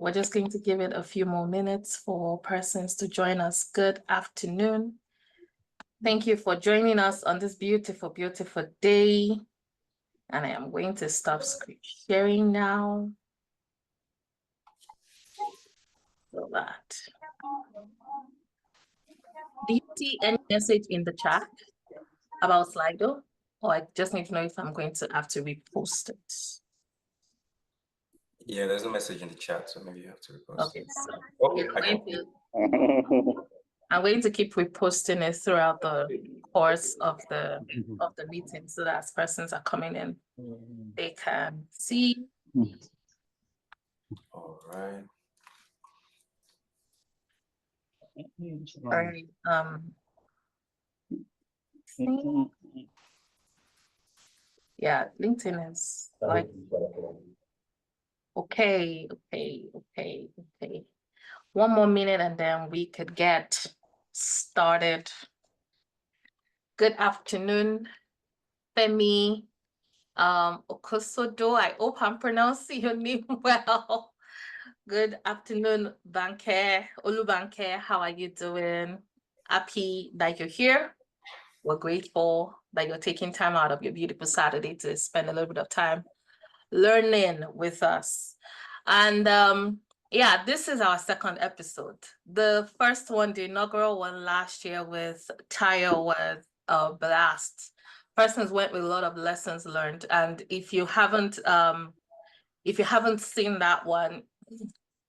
we're just going to give it a few more minutes for persons to join us. Good afternoon. Thank you for joining us on this beautiful, beautiful day. And I am going to stop screen sharing now. So that. Do you see any message in the chat about Slido? Or I just need to know if I'm going to have to repost it. Yeah, there's no message in the chat, so maybe you have to repost. Okay, so I'm going to keep reposting it throughout the course of the meeting, so that as persons are coming in, they can see. All right. All right. Yeah, LinkedIn is like okay. One more minute and then we could get started. Good afternoon, Femi Okosodo. I hope I'm pronouncing your name well. Good afternoon, Banke, Olubanke. How are you doing? Happy that you're here. We're grateful that you're taking time out of your beautiful Saturday to spend a little bit of time learning with us. And yeah, this is our second episode. The first one, the inaugural one last year with Tayo, was a blast. Persons went with a lot of lessons learned. And if you haven't seen that one,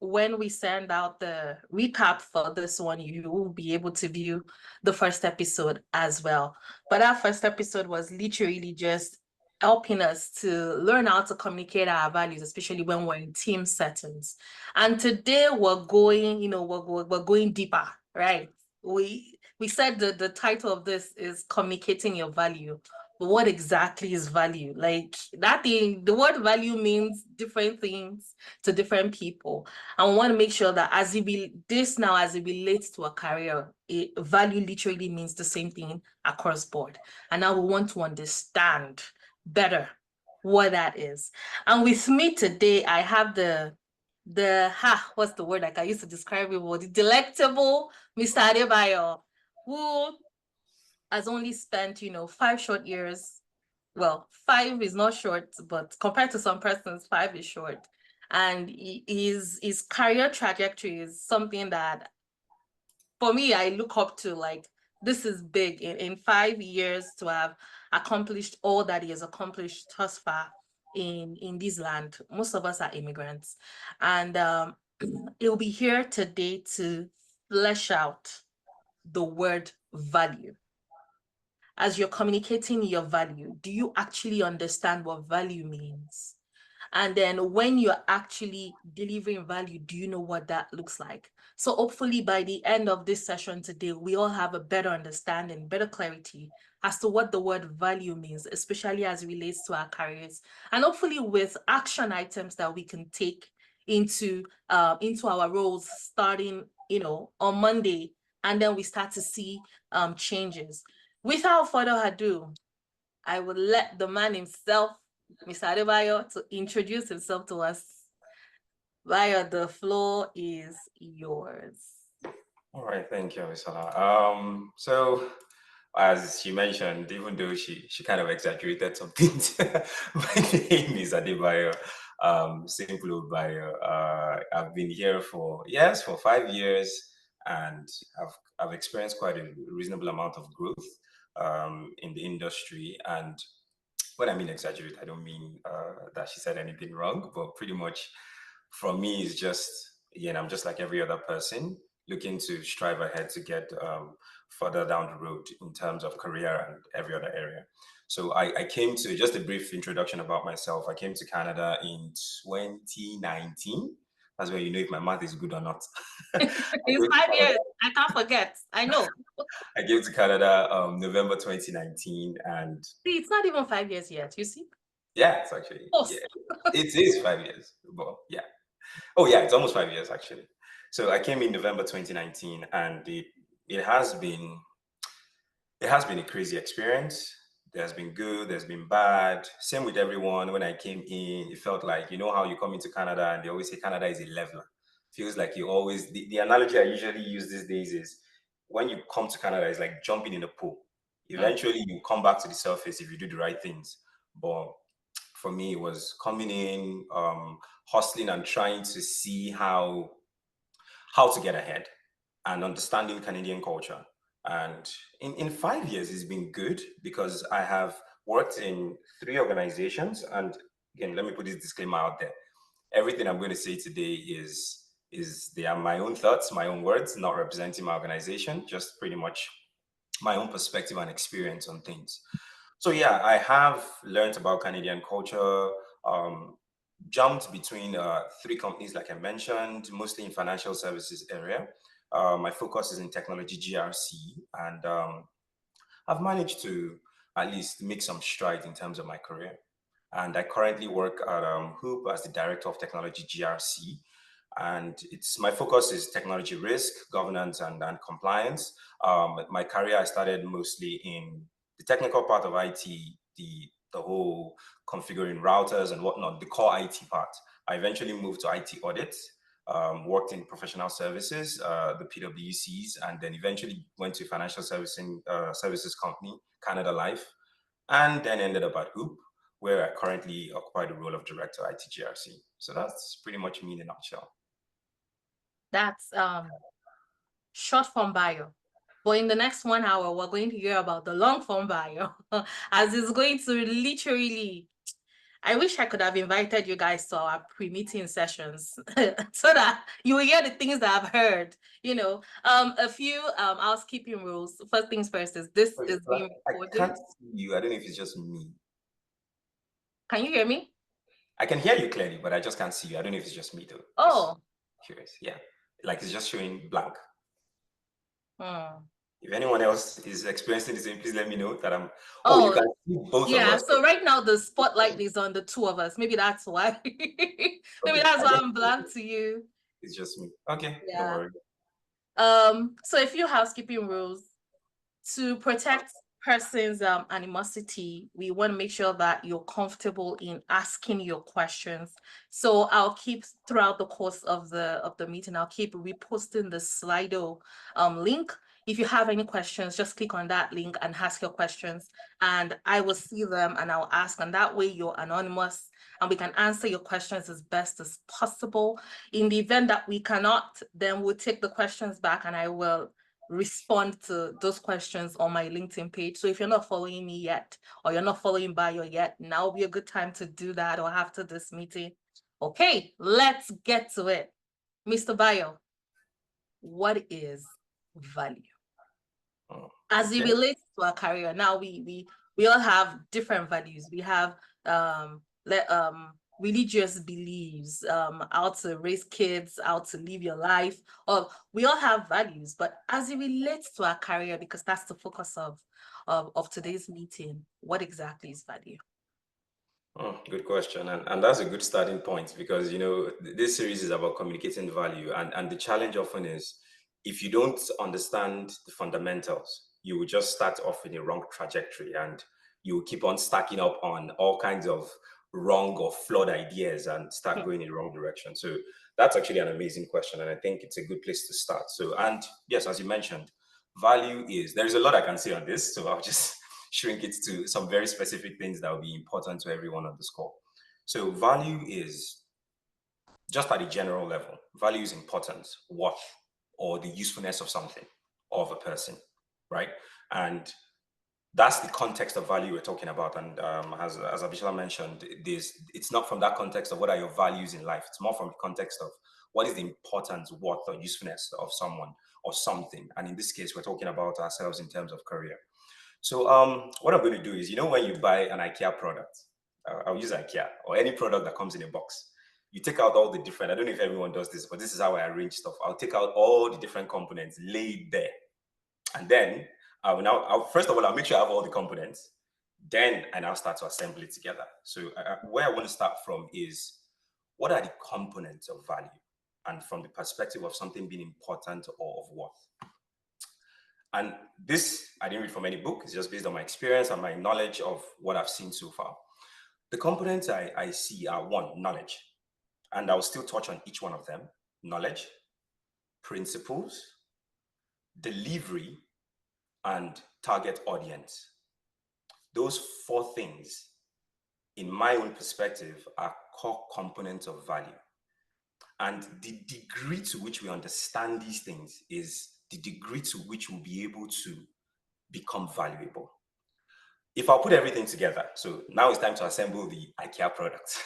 when we send out the recap for this one, you will be able to view the first episode as well. But our first episode was literally just helping us to learn how to communicate our values, especially when we're in team settings. And today we're going, we're going deeper, right? We said the title of this is communicating your value. But what exactly is value? Like that thing, the word value means different things to different people. And we want to make sure that as it relates to a career, value literally means the same thing across board. And now we want to understand better what that is. And with me today, I have what's the word like I used to describe it with? The delectable Mr. Adebayo, who has only spent, 5 short years. Well, 5 is not short, but compared to some persons, 5 is short. And his career trajectory is something that, for me, I look up to. Like, this is big. In 5 years to have accomplished all that he has accomplished thus far in this land. Most of us are immigrants. And he'll be here today to flesh out the word value. As you're communicating your value, do you actually understand what value means? And then when you're actually delivering value, do you know what that looks like? So hopefully by the end of this session today, we all have a better understanding, better clarity as to what the word value means, especially as it relates to our careers. And hopefully with action items that we can take into our roles starting, on Monday, and then we start to see changes. Without further ado, I will let the man himself, Mr. Adebayo, to introduce himself to us. Bayo, the floor is yours. All right, thank you, Avisala. So as she mentioned, even though she kind of exaggerated some things, my name is Adebayo, simple Bayo. I've been here for 5 years, and I've experienced quite a reasonable amount of growth in the industry. And when I mean exaggerate, I don't mean that she said anything wrong, but pretty much from me is just, again, I'm just like every other person looking to strive ahead to get further down the road in terms of career and every other area. So I came to, just a brief introduction about myself. I came to Canada in 2019. That's where you know if my math is good or not. It's 5 years. I can't forget. I know. I came to Canada November 2019, and see, it's not even 5 years yet. You see? Yeah, it's actually it is 5 years. But yeah. Oh yeah, it's almost 5 years actually. So I came in November 2019, and it has been a crazy experience. There's been good, there's been bad. Same with everyone. When I came in, it felt like, you know how you come into Canada and they always say Canada is a leveler. feels like you always, the analogy I usually use these days is when you come to Canada, it's like jumping in a pool. Eventually, you come back to the surface if you do the right things. But for me, it was coming in, hustling and trying to see how to get ahead and understanding Canadian culture. And in 5 years, it's been good because I have worked in 3 organizations. And again, let me put this disclaimer out there. Everything I'm going to say today is they are my own thoughts, my own words, not representing my organization, just pretty much my own perspective and experience on things. So yeah, I have learned about Canadian culture, jumped between 3 companies, like I mentioned, mostly in financial services area. My focus is in technology GRC, and I've managed to at least make some strides in terms of my career. And I currently work at Hoop as the Director of Technology GRC. And it's my focus is technology risk, governance, and compliance. My career, I started mostly in the technical part of IT, the whole configuring routers and whatnot, the core IT part. I eventually moved to IT audit, worked in professional services, the PwCs, and then eventually went to financial services company, Canada Life, and then ended up at Hoop, where I currently occupy the role of Director IT GRC. So that's pretty much me in a nutshell. That's short form bio. But in the next 1 hour, we're going to hear about the long form bio, as it's going to literally. I wish I could have invited you guys to our pre-meeting sessions so that you will hear the things that I've heard. A few housekeeping rules. First things first is this is being I recorded. can't see you. I don't know if it's just me. Can you hear me? I can hear you clearly, but I just can't see you. I don't know if it's just me though. Oh. Just curious. Yeah. Like it's just showing blank. Hmm. If anyone else is experiencing the same, please let me know that I'm. Oh, you can see both of yeah. us. So right now the spotlight is on the two of us. Maybe that's why. Maybe that's why I'm blank to you. It's just me. Okay. Yeah. No worries. So a few housekeeping rules to protect person's animosity. We want to make sure that you're comfortable in asking your questions. So I'll keep throughout the course of the meeting, I'll keep reposting the Slido link. If you have any questions, just click on that link and ask your questions, and I will see them and I'll ask. And that way you're anonymous and we can answer your questions as best as possible. In the event that we cannot, then we'll take the questions back and I will respond to those questions on my LinkedIn page. So if you're not following me yet, or you're not following Bio yet, now will be a good time to do that, or after this meeting. Okay, let's get to it. Mr. Bio, what is value? As it relates to our career, now we all have different values. We have religious beliefs, how to raise kids, how to live your life. Or we all have values, but as it relates to our career, because that's the focus of today's meeting, what exactly is value? Good question. And that's a good starting point because, this series is about communicating value. And the challenge often is if you don't understand the fundamentals, you will just start off in a wrong trajectory and you will keep on stacking up on all kinds of wrong or flawed ideas and start going in the wrong direction. So that's actually an amazing question. And I think it's a good place to start. So, and yes, as you mentioned, there's a lot I can say on this. So I'll just shrink it to some very specific things that will be important to everyone on this call. So value is just at a general level. Value is importance, worth, or the usefulness of something or of a person, right? And that's the context of value we're talking about. And as Abishala mentioned, it's not from that context of what are your values in life. It's more from the context of what is the importance, worth, or usefulness of someone or something. And in this case, we're talking about ourselves in terms of career. So what I'm going to do is, when you buy an IKEA product, I'll use IKEA or any product that comes in a box, you take out all the different, I don't know if everyone does this, but this is how I arrange stuff. I'll take out all the different components laid there. And then first of all, I'll make sure I have all the components. Then I'll start to assemble it together. So where I want to start from is, what are the components of value? And from the perspective of something being important or of worth. And this, I didn't read from any book. It's just based on my experience and my knowledge of what I've seen so far. The components I see are, one, knowledge. And I'll still touch on each one of them. knowledge, principles, delivery, and target audience. Those four things, in my own perspective, are core components of value. And the degree to which we understand these things is the degree to which we'll be able to become valuable. If I put everything together, so now it's time to assemble the IKEA products.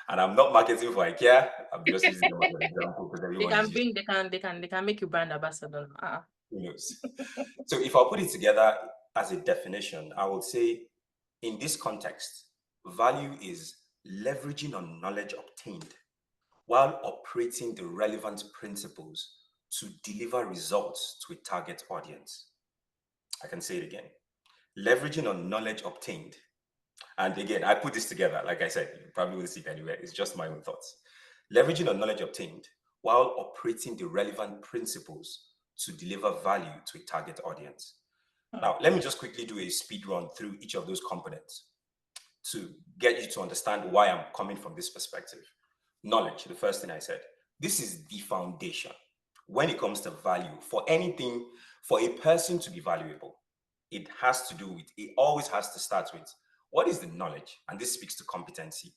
And I'm not marketing for IKEA. I'm just using them as an example because They everyone can is bring, they can make you brand ambassador. who knows. So if I put it together as a definition, I would say in this context, value is leveraging on knowledge obtained while operating the relevant principles to deliver results to a target audience. I can say it again. Leveraging on knowledge obtained. And again, I put this together, like I said, you probably won't see it anywhere. It's just my own thoughts. Leveraging on knowledge obtained while operating the relevant principles to deliver value to a target audience. Now, let me just quickly do a speed run through each of those components to get you to understand why I'm coming from this perspective. Knowledge, the first thing I said, this is the foundation when it comes to value. For anything, for a person to be valuable, it has to do with, it always has to start with, what is the knowledge? And this speaks to competency.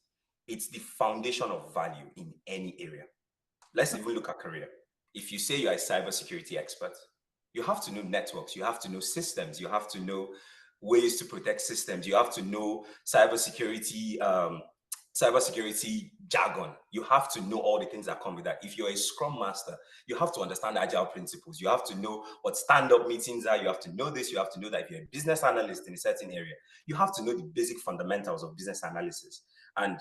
It's the foundation of value in any area. Let's even look at career. If you say you're a cybersecurity expert, you have to know networks, you have to know systems, you have to know ways to protect systems, you have to know cybersecurity jargon. You have to know all the things that come with that. If you're a scrum master, you have to understand agile principles. You have to know what stand-up meetings are. You have to know this. You have to know that if you're a business analyst in a certain area, you have to know the basic fundamentals of business analysis. And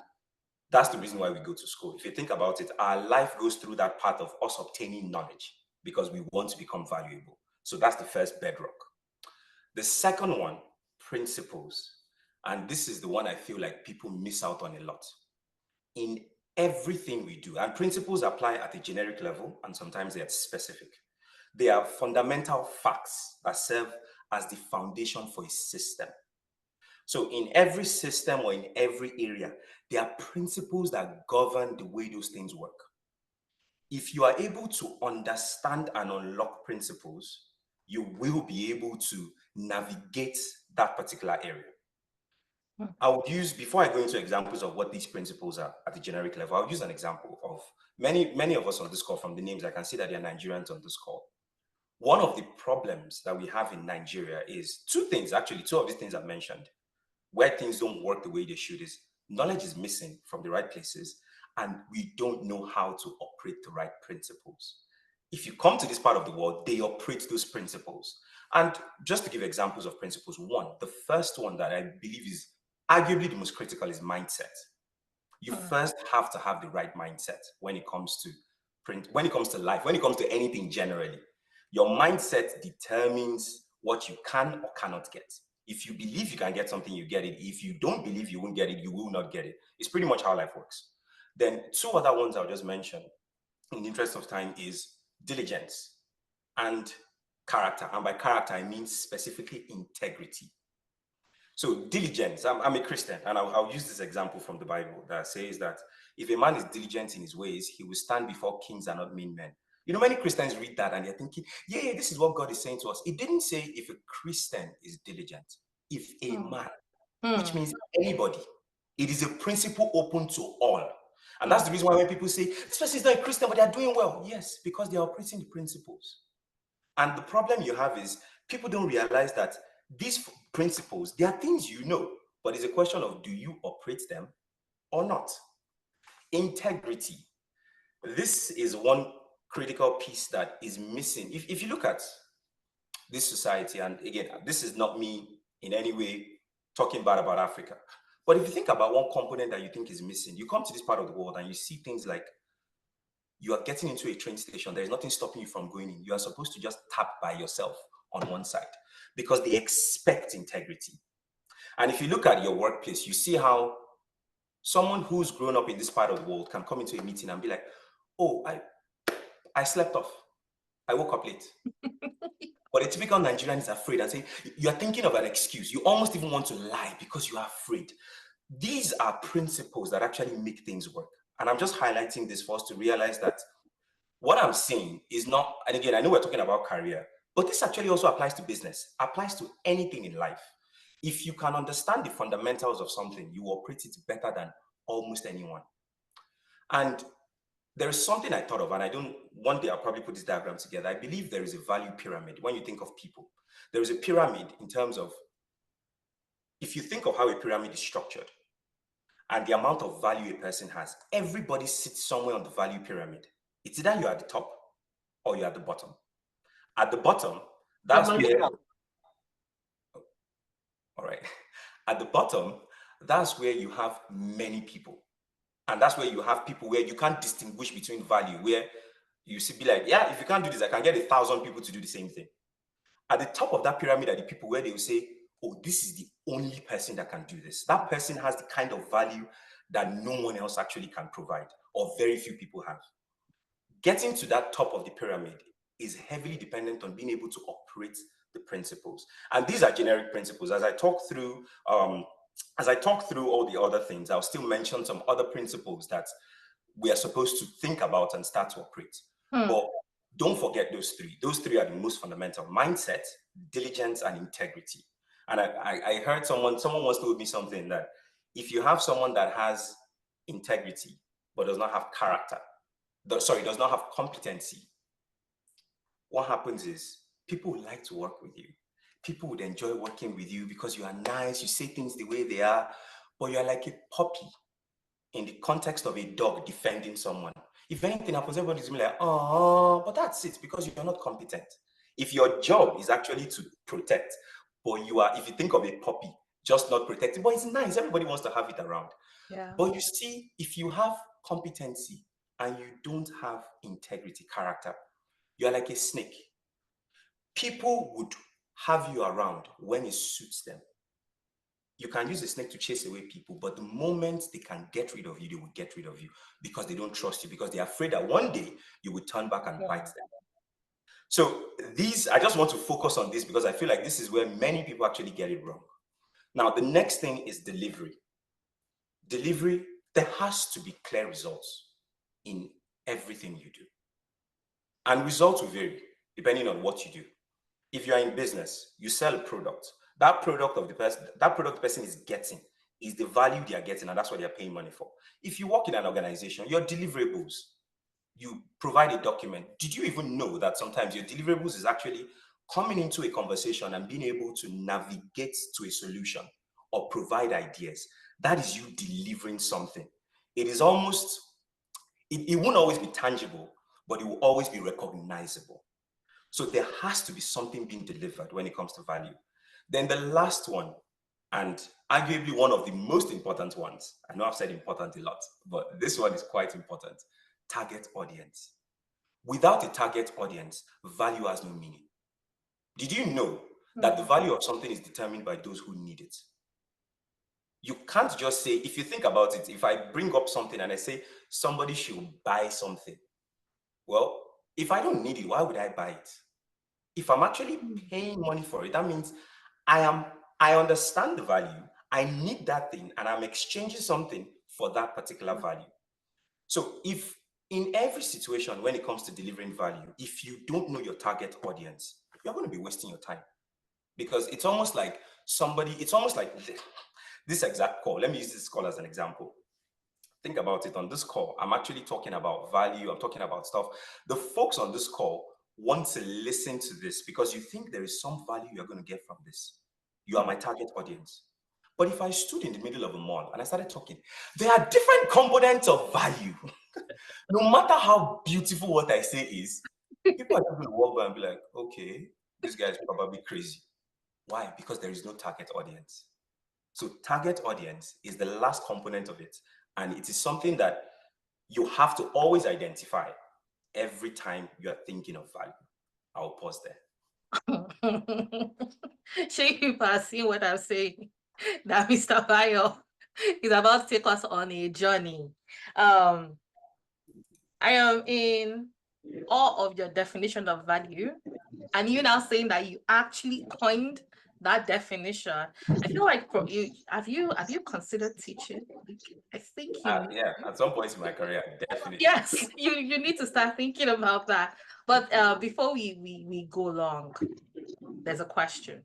that's the reason why we go to school. If you think about it, our life goes through that path of us obtaining knowledge because we want to become valuable. So that's the first bedrock. The second one, principles. And this is the one I feel like people miss out on a lot. In everything we do, and principles apply at a generic level, and sometimes they are specific. They are fundamental facts that serve as the foundation for a system. So in every system or in every area, there are principles that govern the way those things work. If you are able to understand and unlock principles, you will be able to navigate that particular area. I would use, before I go into examples of what these principles are at the generic level, I'll use an example of many of us on this call. From the names, I can see that they're Nigerians on this call. One of the problems that we have in Nigeria is two things, actually, two of these things I've mentioned, where things don't work the way they should is knowledge is missing from the right places, and we don't know how to operate the right principles. If you come to this part of the world, they operate those principles. And just to give examples of principles, one, the first one that I believe is arguably the most critical is mindset. You first have to have the right mindset when it comes to when it comes to life, when it comes to anything generally. Your mindset determines what you can or cannot get. If you believe you can get something, you get it. If you don't believe you won't get it, you will not get it. It's pretty much how life works. Then two other ones I'll just mention in the interest of time is diligence and character. And by character, I mean specifically integrity. So diligence, I'm a Christian, and I'll use this example from the Bible that says that if a man is diligent in his ways, he will stand before kings and not mean men. You know, many Christians read that and they're thinking, yeah, this is what God is saying to us. It didn't say if a Christian is diligent, if a man, which means anybody. It is a principle open to all. And that's the reason why when people say, this person is not a Christian, but they're doing well. Yes, because they're operating the principles. And the problem you have is people don't realize that these principles, they are things you know, but it's a question of do you operate them or not? Integrity. This is one critical piece that is missing. If you look at this society, and again, this is not me in any way talking bad about Africa, but if you think about one component that you think is missing, you come to this part of the world and you see things like you are getting into a train station, there is nothing stopping you from going in. You are supposed to just tap by yourself on one side because they expect integrity. And if you look at your workplace, you see how someone who's grown up in this part of the world can come into a meeting and be like, oh, I slept off. I woke up late. But a typical Nigerian is afraid and say, you're thinking of an excuse. You almost even want to lie because you are afraid. These are principles that actually make things work. And I'm just highlighting this for us to realize that what I'm saying is not, and again, I know we're talking about career, but this actually also applies to business, applies to anything in life. If you can understand the fundamentals of something, you operate it better than almost anyone. And there is something I thought of, and one day I'll probably put this diagram together. I believe there is a value pyramid when you think of people. There is a pyramid in terms of, if you think of how a pyramid is structured and the amount of value a person has, everybody sits somewhere on the value pyramid. It's either you're at the top or you're at the bottom. At the bottom, that's where, all right. At the bottom, that's where you have many people. And that's where you have people where you can't distinguish between value, where you see, be like, yeah, if you can't do this, I can get 1,000 people to do the same thing. At the top of that pyramid are the people where they will say, oh, this is the only person that can do this. That person has the kind of value that no one else actually can provide, or very few people have. Getting to that top of the pyramid is heavily dependent on being able to operate the principles. And these are generic principles. As I talk through all the other things, I'll still mention some other principles that we are supposed to think about and start to operate. But don't forget those three. Those three are the most fundamental: mindset, diligence, and integrity. And I heard someone once told me something, that if you have someone that has integrity but does not have character, does not have competency, what happens is people would like to work with you. People would enjoy working with you because you are nice, you say things the way they are, but you're like a puppy in the context of a dog defending someone. If anything happens, everybody's gonna be like, oh, but that's it, because you're not competent. If your job is actually to protect, but if you think of a puppy, just not protecting, but it's nice, everybody wants to have it around. Yeah. But you see, if you have competency and you don't have integrity, character, you're like a snake. People would have you around when it suits them. You can use a snake to chase away people, but the moment they can get rid of you, they will get rid of you because they don't trust you, because they're afraid that one day you will turn back and bite them. So I just want to focus on this because I feel like this is where many people actually get it wrong. Now, the next thing is delivery. Delivery, there has to be clear results in everything you do. And results will vary depending on what you do. If you're in business, you sell a product. That product the person is getting is the value they are getting, and that's what they're paying money for. If you work in an organization, your deliverables, you provide a document. Did you even know that sometimes your deliverables is actually coming into a conversation and being able to navigate to a solution or provide ideas? That is you delivering something. It is almost, it won't always be tangible, but it will always be recognizable. So there has to be something being delivered when it comes to value. Then the last one, and arguably one of the most important ones, I know I've said important a lot, but this one is quite important: target audience. Without a target audience, value has no meaning. Did you know that the value of something is determined by those who need it? You can't just say, if you think about it, if I bring up something and I say somebody should buy something, well, if I don't need it, why would I buy it? If I'm actually paying money for it, that means I understand the value, I need that thing, and I'm exchanging something for that particular value. So if in every situation when it comes to delivering value, if you don't know your target audience, you're going to be wasting your time. Because it's almost like this exact call. Let me use this call as an example. Think about it. On this call, I'm actually talking about value. I'm talking about stuff. The folks on this call want to listen to this because you think there is some value you're going to get from this. You are my target audience. But if I stood in the middle of a mall and I started talking, there are different components of value. No matter how beautiful what I say is, people are going to walk by and be like, okay, this guy is probably crazy. Why? Because there is no target audience. So target audience is the last component of it. And it is something that you have to always identify every time you're thinking of value. I'll pause there. Sure, people are seeing what I'm saying, that Mr. Bayo is about to take us on a journey. I am in awe of your definition of value. And you now saying that you actually coined that definition. I feel like for you, have you considered teaching? I think you need. Yeah, at some point in my career, definitely. Yes, you need to start thinking about that. But before we go long, there's a question.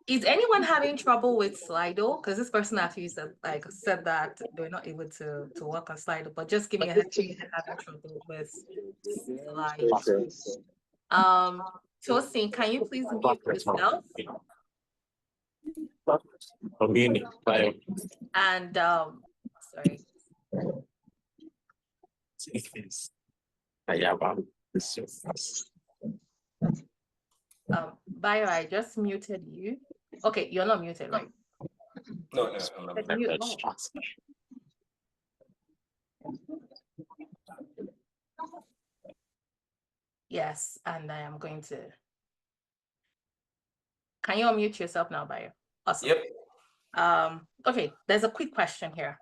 Is anyone having trouble with Slido? Because this person actually said that they're not able to work on Slido, but just give me a heads up if you're having trouble with Slido. Tosin, can you please mute yourself? And sorry. Bayo, I just muted you. Okay, you're not muted, right? No, I'm not. Mute. Yes, and I am going to. Can you unmute yourself now, Bayo? Awesome. Yep. Okay, there's a quick question here.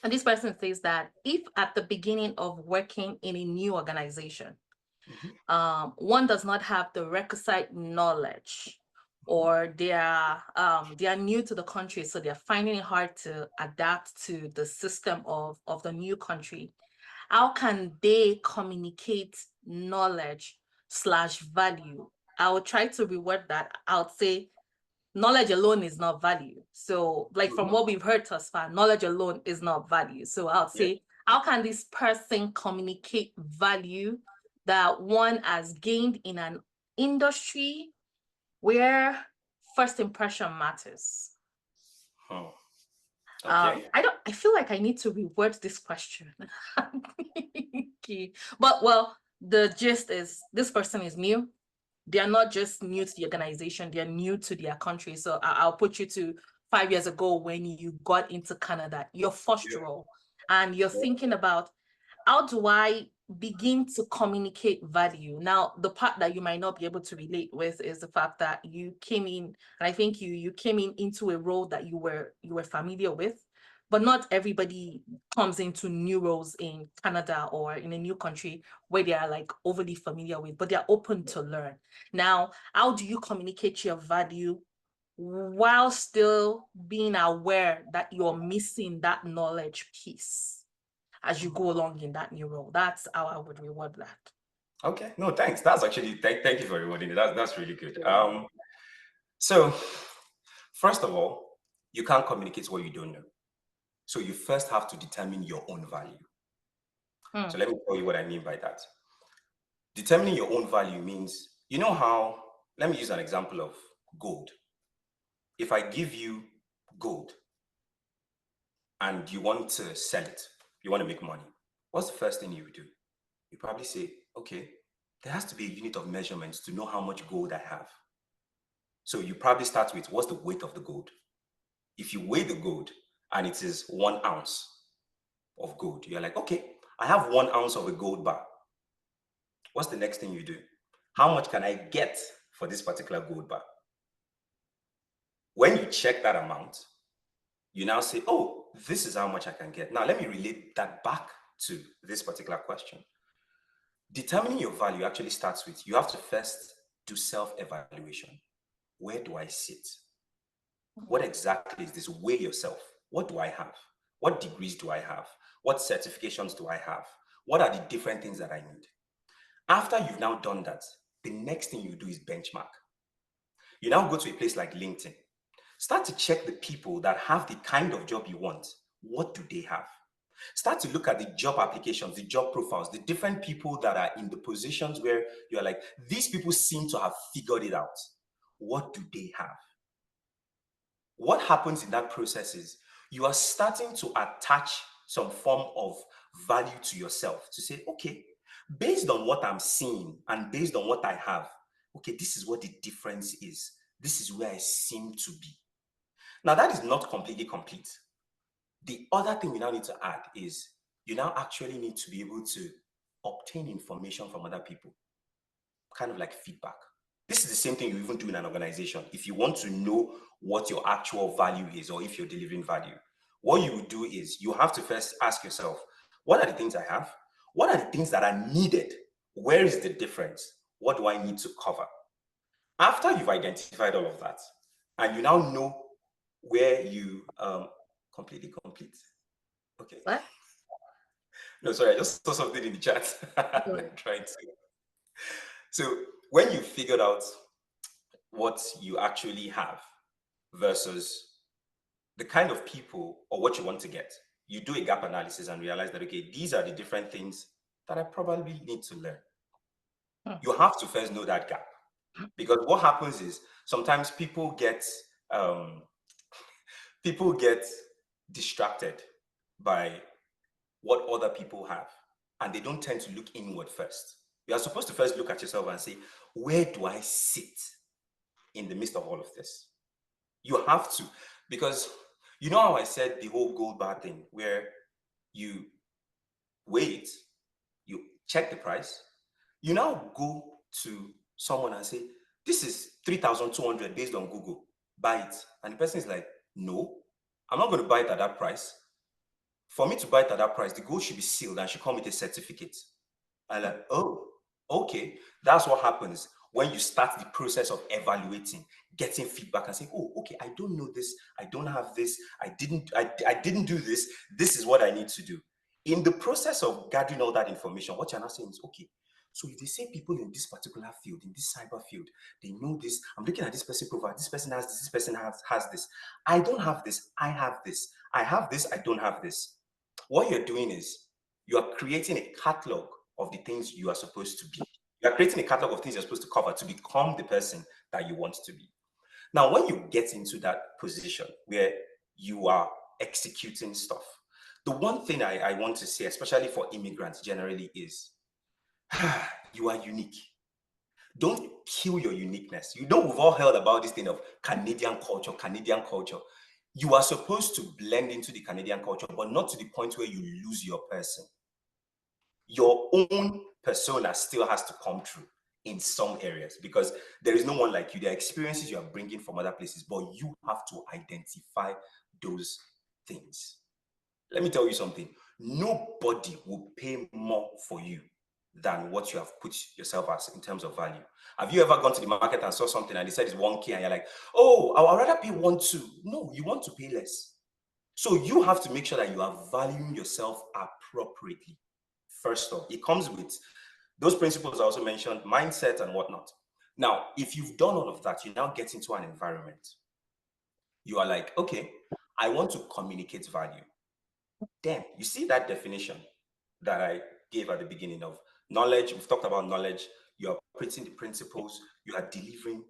And this person says that if at the beginning of working in a new organization, one does not have the requisite knowledge, or they are new to the country, so they're finding it hard to adapt to the system of the new country, how can they communicate knowledge/value? I will try to reword that. I would say knowledge alone is not value. So like from what we've heard thus far, knowledge alone is not value. So I would say, how can this person communicate value that one has gained in an industry where first impression matters? Okay. I feel like I need to reword this question. Okay. But well, the gist is this person is new. They are not just new to the organization, they're new to their country. So I'll put you to 5 years ago when you got into Canada, your first role, and you're thinking about, how do I begin to communicate value? Now, the part that you might not be able to relate with is the fact that you came in, and I think you came into a role that you were familiar with, but not everybody comes into new roles in Canada or in a new country where they are like overly familiar with, but they're open to learn. Now, how do you communicate your value while still being aware that you're missing that knowledge piece as you go along in that new role? That's how I would reward that. Okay, no, thanks. That's actually, thank you for rewarding it. That's really good. So first of all, you can't communicate what you don't know. So you first have to determine your own value. So let me tell you what I mean by that. Determining your own value means, you know how, let me use an example of gold. If I give you gold and you want to sell it, you want to make money, what's the first thing you would do? You probably say, okay, there has to be a unit of measurements to know how much gold I have. So you probably start with, what's the weight of the gold? If you weigh the gold and it is 1 ounce of gold, you're like, okay, I have 1 ounce of a gold bar. What's the next thing you do? How much can I get for this particular gold bar? When you check that amount, you now say, oh, this is how much I can get. Now, let me relate that back to this particular question. Determining your value actually starts with, you have to first do self-evaluation. Where do I sit? What exactly is this? Weigh yourself. What do I have? What degrees do I have? What certifications do I have? What are the different things that I need? After you've now done that, the next thing you do is benchmark. You now go to a place like LinkedIn. Start to check the people that have the kind of job you want. What do they have? Start to look at the job applications, the job profiles, the different people that are in the positions where you're like, these people seem to have figured it out. What do they have? What happens in that process is you are starting to attach some form of value to yourself to say, okay, based on what I'm seeing and based on what I have, okay, this is what the difference is. This is where I seem to be. Now, that is not completely complete. The other thing we now need to add is you now actually need to be able to obtain information from other people, kind of like feedback. This is the same thing you even do in an organization. If you want to know what your actual value is or if you're delivering value, what you would do is you have to first ask yourself, what are the things I have? What are the things that are needed? Where is the difference? What do I need to cover? After you've identified all of that, and you now know where you completely complete. Okay. What? No, sorry, I just saw something in the chat. I'm trying to. So when you figured out what you actually have versus the kind of people or what you want to get, you do a gap analysis and realize that, okay, these are the different things that I probably need to learn. You have to first know that gap, because what happens is sometimes people get distracted by what other people have, and they don't tend to look inward first. You are supposed to first look at yourself and say, where do I sit in the midst of all of this? You have to, because you know how I said the whole gold bar thing, where you wait, you check the price, you now go to someone and say, this is 3,200 based on Google, buy it. And the person is like, no, I'm not going to buy it at that price. For me to buy it at that price, the gold should be sealed and should come with a certificate. I'm like, oh, okay. That's what happens when you start the process of evaluating, getting feedback and saying, oh, okay, I don't know this, I don't have this, I didn't do this, this is what I need to do. In the process of gathering all that information, what you're now saying is, okay, so if they say people in this particular field, in this cyber field, they know this, I'm looking at this person profile, this person has this person has this. I don't have this, I have this. I have this, I don't have this. What you're doing is you are creating a catalog of the things you are supposed to be. You are creating a catalog of things you're supposed to cover to become the person that you want to be. Now, when you get into that position where you are executing stuff, the one thing I want to say, especially for immigrants generally, is you are unique. Don't kill your uniqueness. You know, we've all heard about this thing of Canadian culture, Canadian culture. You are supposed to blend into the Canadian culture, but not to the point where you lose your person. Your own persona still has to come through in some areas, because there is no one like you. There are experiences you are bringing from other places, but you have to identify those things. Let me tell you something. Nobody will pay more for you than what you have put yourself as in terms of value. Have you ever gone to the market and saw something and they said it's 1K and you're like, oh, I would rather pay 1, 2. No, you want to pay less. So you have to make sure that you are valuing yourself appropriately. First off, it comes with those principles I also mentioned, mindset and whatnot. Now, if you've done all of that, you now get into an environment. You are like, okay, I want to communicate value. Then you see that definition that I gave at the beginning of knowledge. We've talked about knowledge. You are operating the principles. You are delivering.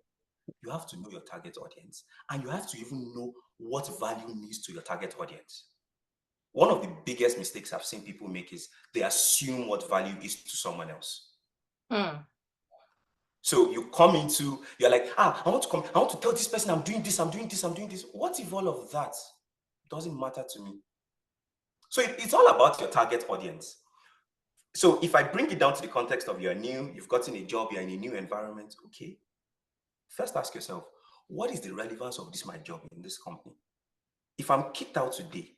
You have to know your target audience, and you have to even know what value means to your target audience. One of the biggest mistakes I've seen people make is they assume what value is to someone else. So you come into, you're like, I want to tell this person I'm doing this. What if all of that doesn't matter to me? So it's all about your target audience. So if I bring it down to the context of you've gotten a job, you're in a new environment, okay. First ask yourself, what is the relevance of my job in this company? If I'm kicked out today,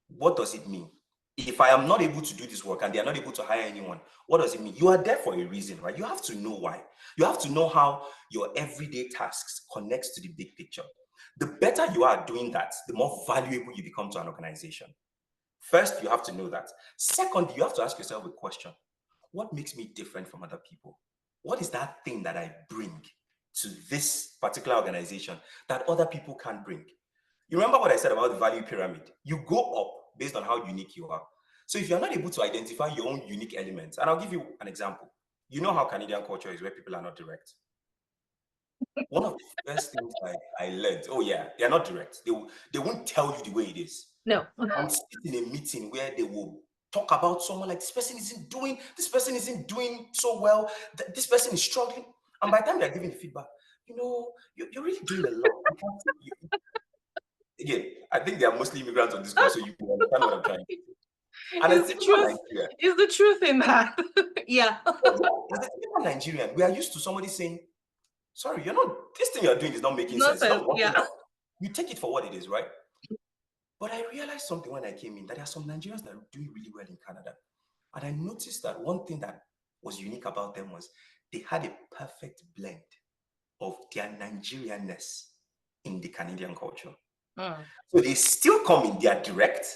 what does it mean? If I am not able to do this work and they are not able to hire anyone, what does it mean? You are there for a reason, right? You have to know why. You have to know how your everyday tasks connects to the big picture. The better you are doing that, the more valuable you become to an organization. First, you have to know that. Second, you have to ask yourself a question. What makes me different from other people? What is that thing that I bring to this particular organization that other people can't bring? You remember what I said about the value pyramid? You go up based on how unique you are. So if you're not able to identify your own unique elements, and I'll give you an example. You know how Canadian culture is, where people are not direct. One of the first things I learned, oh yeah, they're not direct. They won't tell you the way it is. No. I'm sitting in a meeting where they will talk about someone like this person isn't doing so well, this person is struggling. And by the time they're giving the feedback, you're really doing a lot. Again, I think they are mostly immigrants on this course, so you understand what I'm trying to say. And It's the truth. It's the truth in that. Yeah. As a typical Nigerian, we are used to somebody saying, sorry, this thing you're doing is not making sense. It's not working out. You take it for what it is, right? But I realized something when I came in, that there are some Nigerians that are doing really well in Canada. And I noticed that one thing that was unique about them was they had a perfect blend of their Nigerianness in the Canadian culture. So they still come in their direct,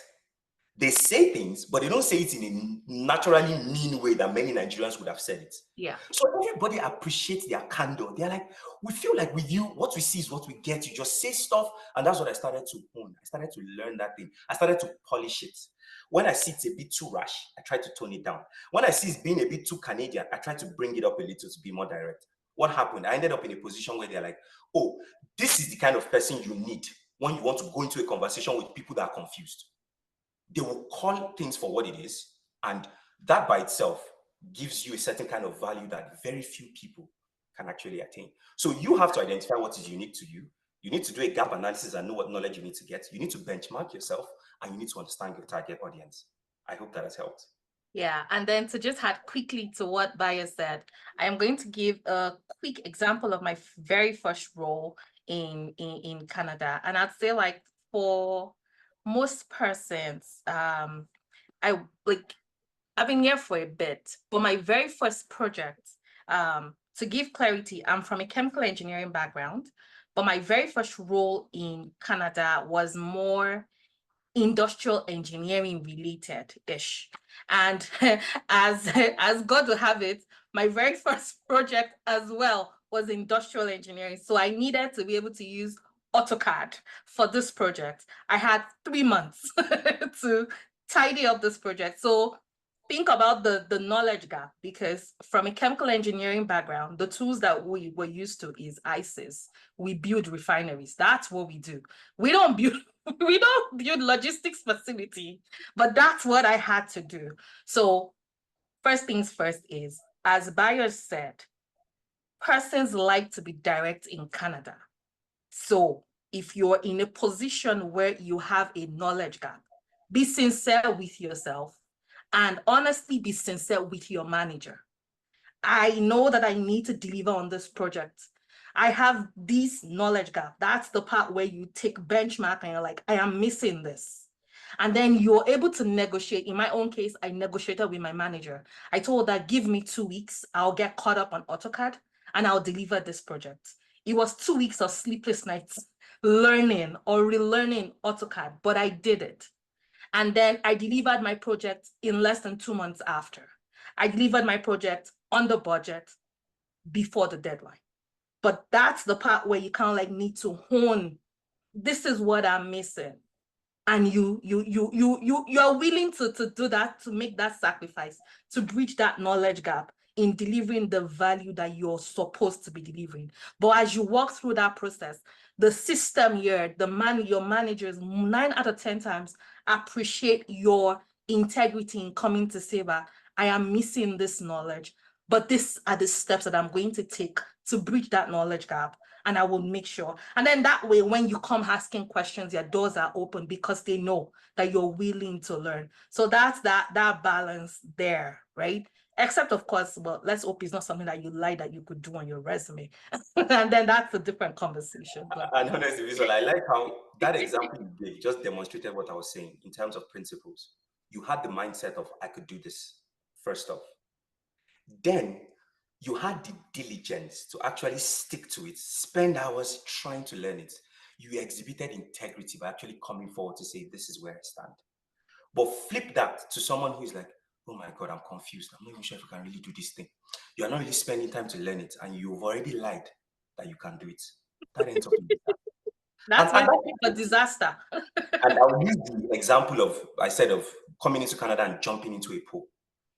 they say things, but they don't say it in a naturally mean way that many Nigerians would have said it. Yeah. So everybody appreciates their candor. They're like, we feel like with you, what we see is what we get. You just say stuff, and that's what I started to own. I started to learn that thing. I started to polish it. When I see it's a bit too rash, I try to tone it down. When I see it's being a bit too Canadian, I try to bring it up a little to be more direct. What happened? I ended up in a position where they're like, oh, this is the kind of person you need when you want to go into a conversation with people that are confused. They will call things for what it is, and that by itself gives you a certain kind of value that very few people can actually attain. So you have to identify what is unique to you. You need to do a gap analysis and know what knowledge you need to get. You need to benchmark yourself, and you need to understand your target audience. I hope that has helped. Yeah, and then to just add quickly to what Bayo said, I am going to give a quick example of my very first role in Canada. And I'd say, like, for most persons, I've been here for a bit, but my very first project, to give clarity, I'm from a chemical engineering background, but my very first role in Canada was more industrial engineering related-ish. And as God will have it, my very first project as well was industrial engineering. So I needed to be able to use AutoCAD for this project. I had 3 months to tidy up this project. So think about the knowledge gap, because from a chemical engineering background, the tools that we were used to is ICES. We build refineries. That's what we do. We don't build logistics facility, but that's what I had to do. So first things first is, as Bayo said, persons like to be direct in Canada. So if you're in a position where you have a knowledge gap, be sincere with yourself and honestly be sincere with your manager. I know that I need to deliver on this project. I have this knowledge gap. That's the part where you take benchmark and you're like, I am missing this. And then you're able to negotiate. In my own case, I negotiated with my manager. I told her, give me 2 weeks. I'll get caught up on AutoCAD and I'll deliver this project. It was 2 weeks of sleepless nights learning or relearning AutoCAD, but I did it. And then I delivered my project in less than 2 months after. I delivered my project on the budget before the deadline. But that's the part where you kind of like need to hone. This is what I'm missing. And you're willing to do that, to make that sacrifice, to bridge that knowledge gap in delivering the value that you're supposed to be delivering. But as you walk through that process, the system here, your managers, 9 out of 10 times appreciate your integrity in coming to say that I am missing this knowledge, but these are the steps that I'm going to take to bridge that knowledge gap. And I will make sure. And then that way, when you come asking questions, your doors are open because they know that you're willing to learn. So that's that balance there, right? Except, of course, well, let's hope it's not something that you like that you could do on your resume. And then that's a different conversation. But And honestly, Visual, I like how that example you gave just demonstrated what I was saying in terms of principles. You had the mindset of, I could do this, first off. Then you had the diligence to actually stick to it, spend hours trying to learn it. You exhibited integrity by actually coming forward to say, this is where I stand. But flip that to someone who is like, oh my God, I'm confused. I'm not even sure if I can really do this thing. You are not really spending time to learn it, and you've already lied that you can do it. That ends up in disaster. that's when a disaster. And I'll use the example of coming into Canada and jumping into a pool.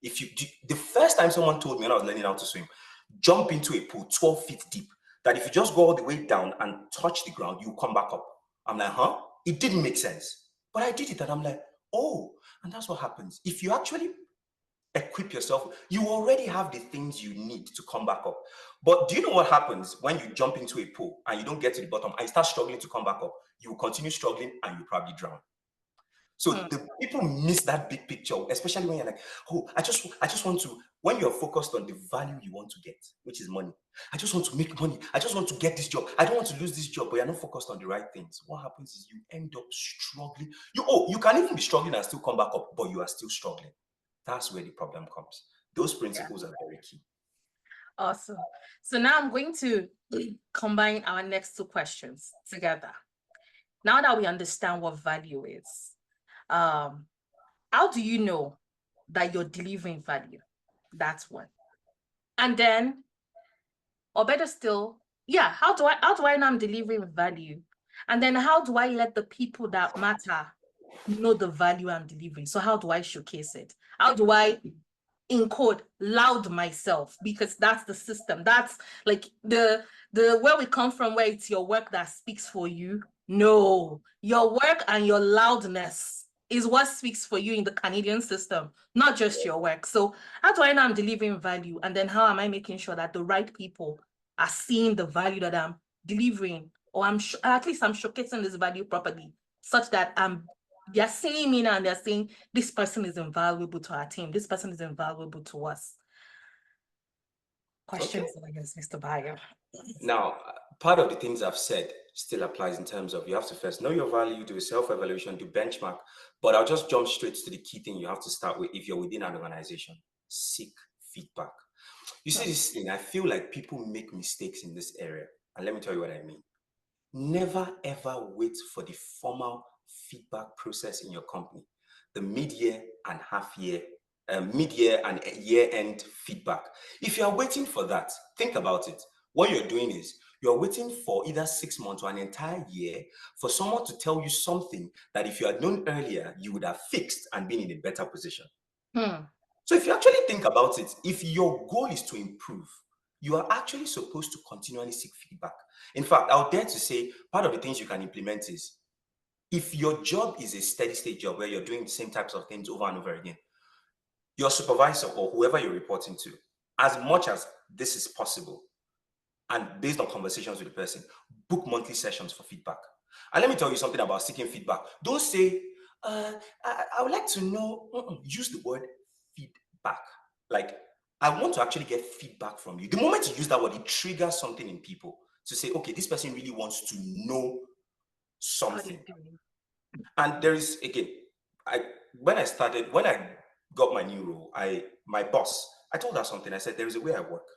The first time someone told me when I was learning how to swim, jump into a pool 12 feet deep, that if you just go all the way down and touch the ground, you come back up. I'm like, huh? It didn't make sense. But I did it and I'm like, oh, and that's what happens. If you actually equip yourself, you already have the things you need to come back up. But do you know what happens when you jump into a pool and you don't get to the bottom and you start struggling to come back up? You will continue struggling and you probably drown. So the people miss that big picture, especially when you're like, oh, I just want to, when you're focused on the value you want to get, which is money. I just want to make money. I just want to get this job. I don't want to lose this job, but you're not focused on the right things. What happens is you end up struggling. You can even be struggling and still come back up, but you are still struggling. That's where the problem comes. Those principles are very key. Awesome. So now I'm going to combine our next two questions together. Now that we understand what value is, how do you know that you're delivering value? That's one. And then, or better still, yeah, how do I know I'm delivering value? And then how do I let the people that matter know the value I'm delivering? So how do I showcase it? How do I encode loud myself? Because that's the system. That's like the where we come from, where it's your work that speaks for you. No, your work and your loudness is what speaks for you in the Canadian system, not just your work. So how do I know I'm delivering value? And then how am I making sure that the right people are seeing the value that I'm delivering, or at least I'm showcasing this value properly, such that they're seeing me now and they're saying this person is invaluable to our team. This person is invaluable to us. Questions, I guess, Mr. Bayo. Now, part of the things I've said still applies in terms of you have to first know your value, do a self-evaluation, do benchmark. But I'll just jump straight to the key thing you have to start with if you're within an organization. Seek feedback. You see this thing, I feel like people make mistakes in this area. And let me tell you what I mean. Never ever wait for the formal feedback process in your company, the mid-year and half-year, mid-year and year-end feedback. If you are waiting for that, think about it. What you're doing is you're waiting for either 6 months or an entire year for someone to tell you something that if you had known earlier, you would have fixed and been in a better position. So if you actually think about it, if your goal is to improve, you are actually supposed to continually seek feedback. In fact, I would dare to say part of the things you can implement is if your job is a steady state job where you're doing the same types of things over and over again, your supervisor or whoever you're reporting to, as much as this is possible, and based on conversations with the person, book monthly sessions for feedback. And let me tell you something about seeking feedback. Don't say, I would like to know, use the word feedback. Like, I want to actually get feedback from you. The moment you use that word, it triggers something in people to say, okay, this person really wants to know something. And there is, again, when I got my new role, my boss, I told her something. I said, there is a way I work.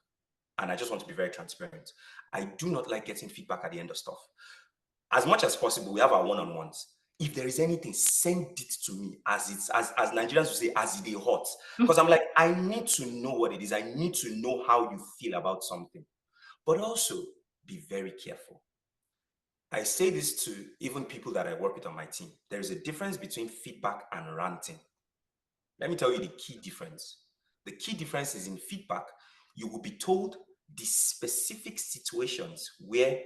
And I just want to be very transparent. I do not like getting feedback at the end of stuff. As much as possible, we have our one-on-ones. If there is anything, send it to me as Nigerians would say, as it is hot. Because I'm like, I need to know what it is. I need to know how you feel about something. But also, be very careful. I say this to even people that I work with on my team. There is a difference between feedback and ranting. Let me tell you the key difference. The key difference is in feedback, you will be told the specific situations where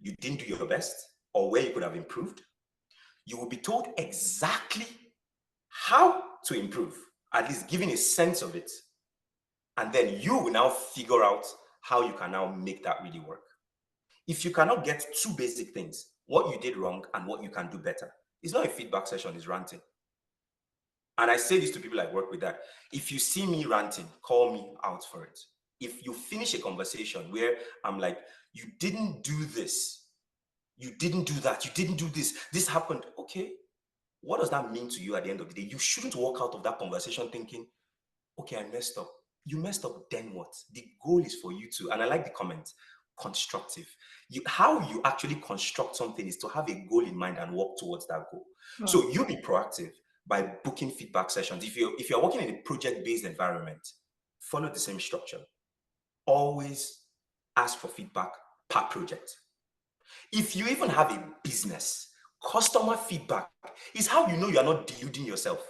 you didn't do your best or where you could have improved. You will be told exactly how to improve, at least giving a sense of it. And then you will now figure out how you can now make that really work. If you cannot get two basic things, what you did wrong and what you can do better, it's not a feedback session, it's ranting. And I say this to people I work with that if you see me ranting, call me out for it. If you finish a conversation where I'm like, you didn't do this, you didn't do that, you didn't do this happened. Okay, what does that mean to you at the end of the day? You shouldn't walk out of that conversation thinking, okay, I messed up. You messed up, then what? The goal is for you to, and I like the comment, constructive. How you actually construct something is to have a goal in mind and work towards that goal. So you be proactive by booking feedback sessions. If you're working in a project-based environment, follow the same structure. Always ask for feedback per project. If you even have a business, customer feedback is how you know you're not deluding yourself.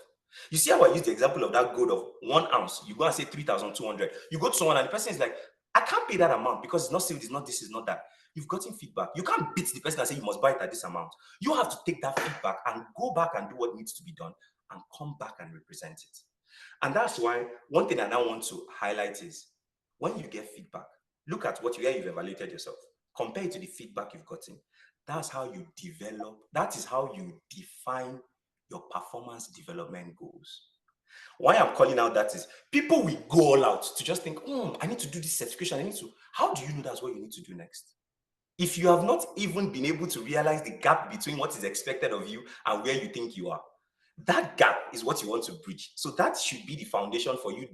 You see how I use the example of that gold of 1 ounce, you go and say 3,200. You go to someone and the person is like, I can't pay that amount because it's not sealed, it's not this, it's not that. You've gotten feedback. You can't beat the person and say you must buy it at this amount. You have to take that feedback and go back and do what needs to be done and come back and represent it. And that's why one thing I now want to highlight is when you get feedback, look at where you've evaluated yourself. Compare it to the feedback you've gotten. That's how you develop, that is how you define your performance development goals. Why I'm calling out that is people will go all out to just think, I need to do this certification. How do you know that's what you need to do next? If you have not even been able to realize the gap between what is expected of you and where you think you are, that gap is what you want to bridge. So that should be the foundation for you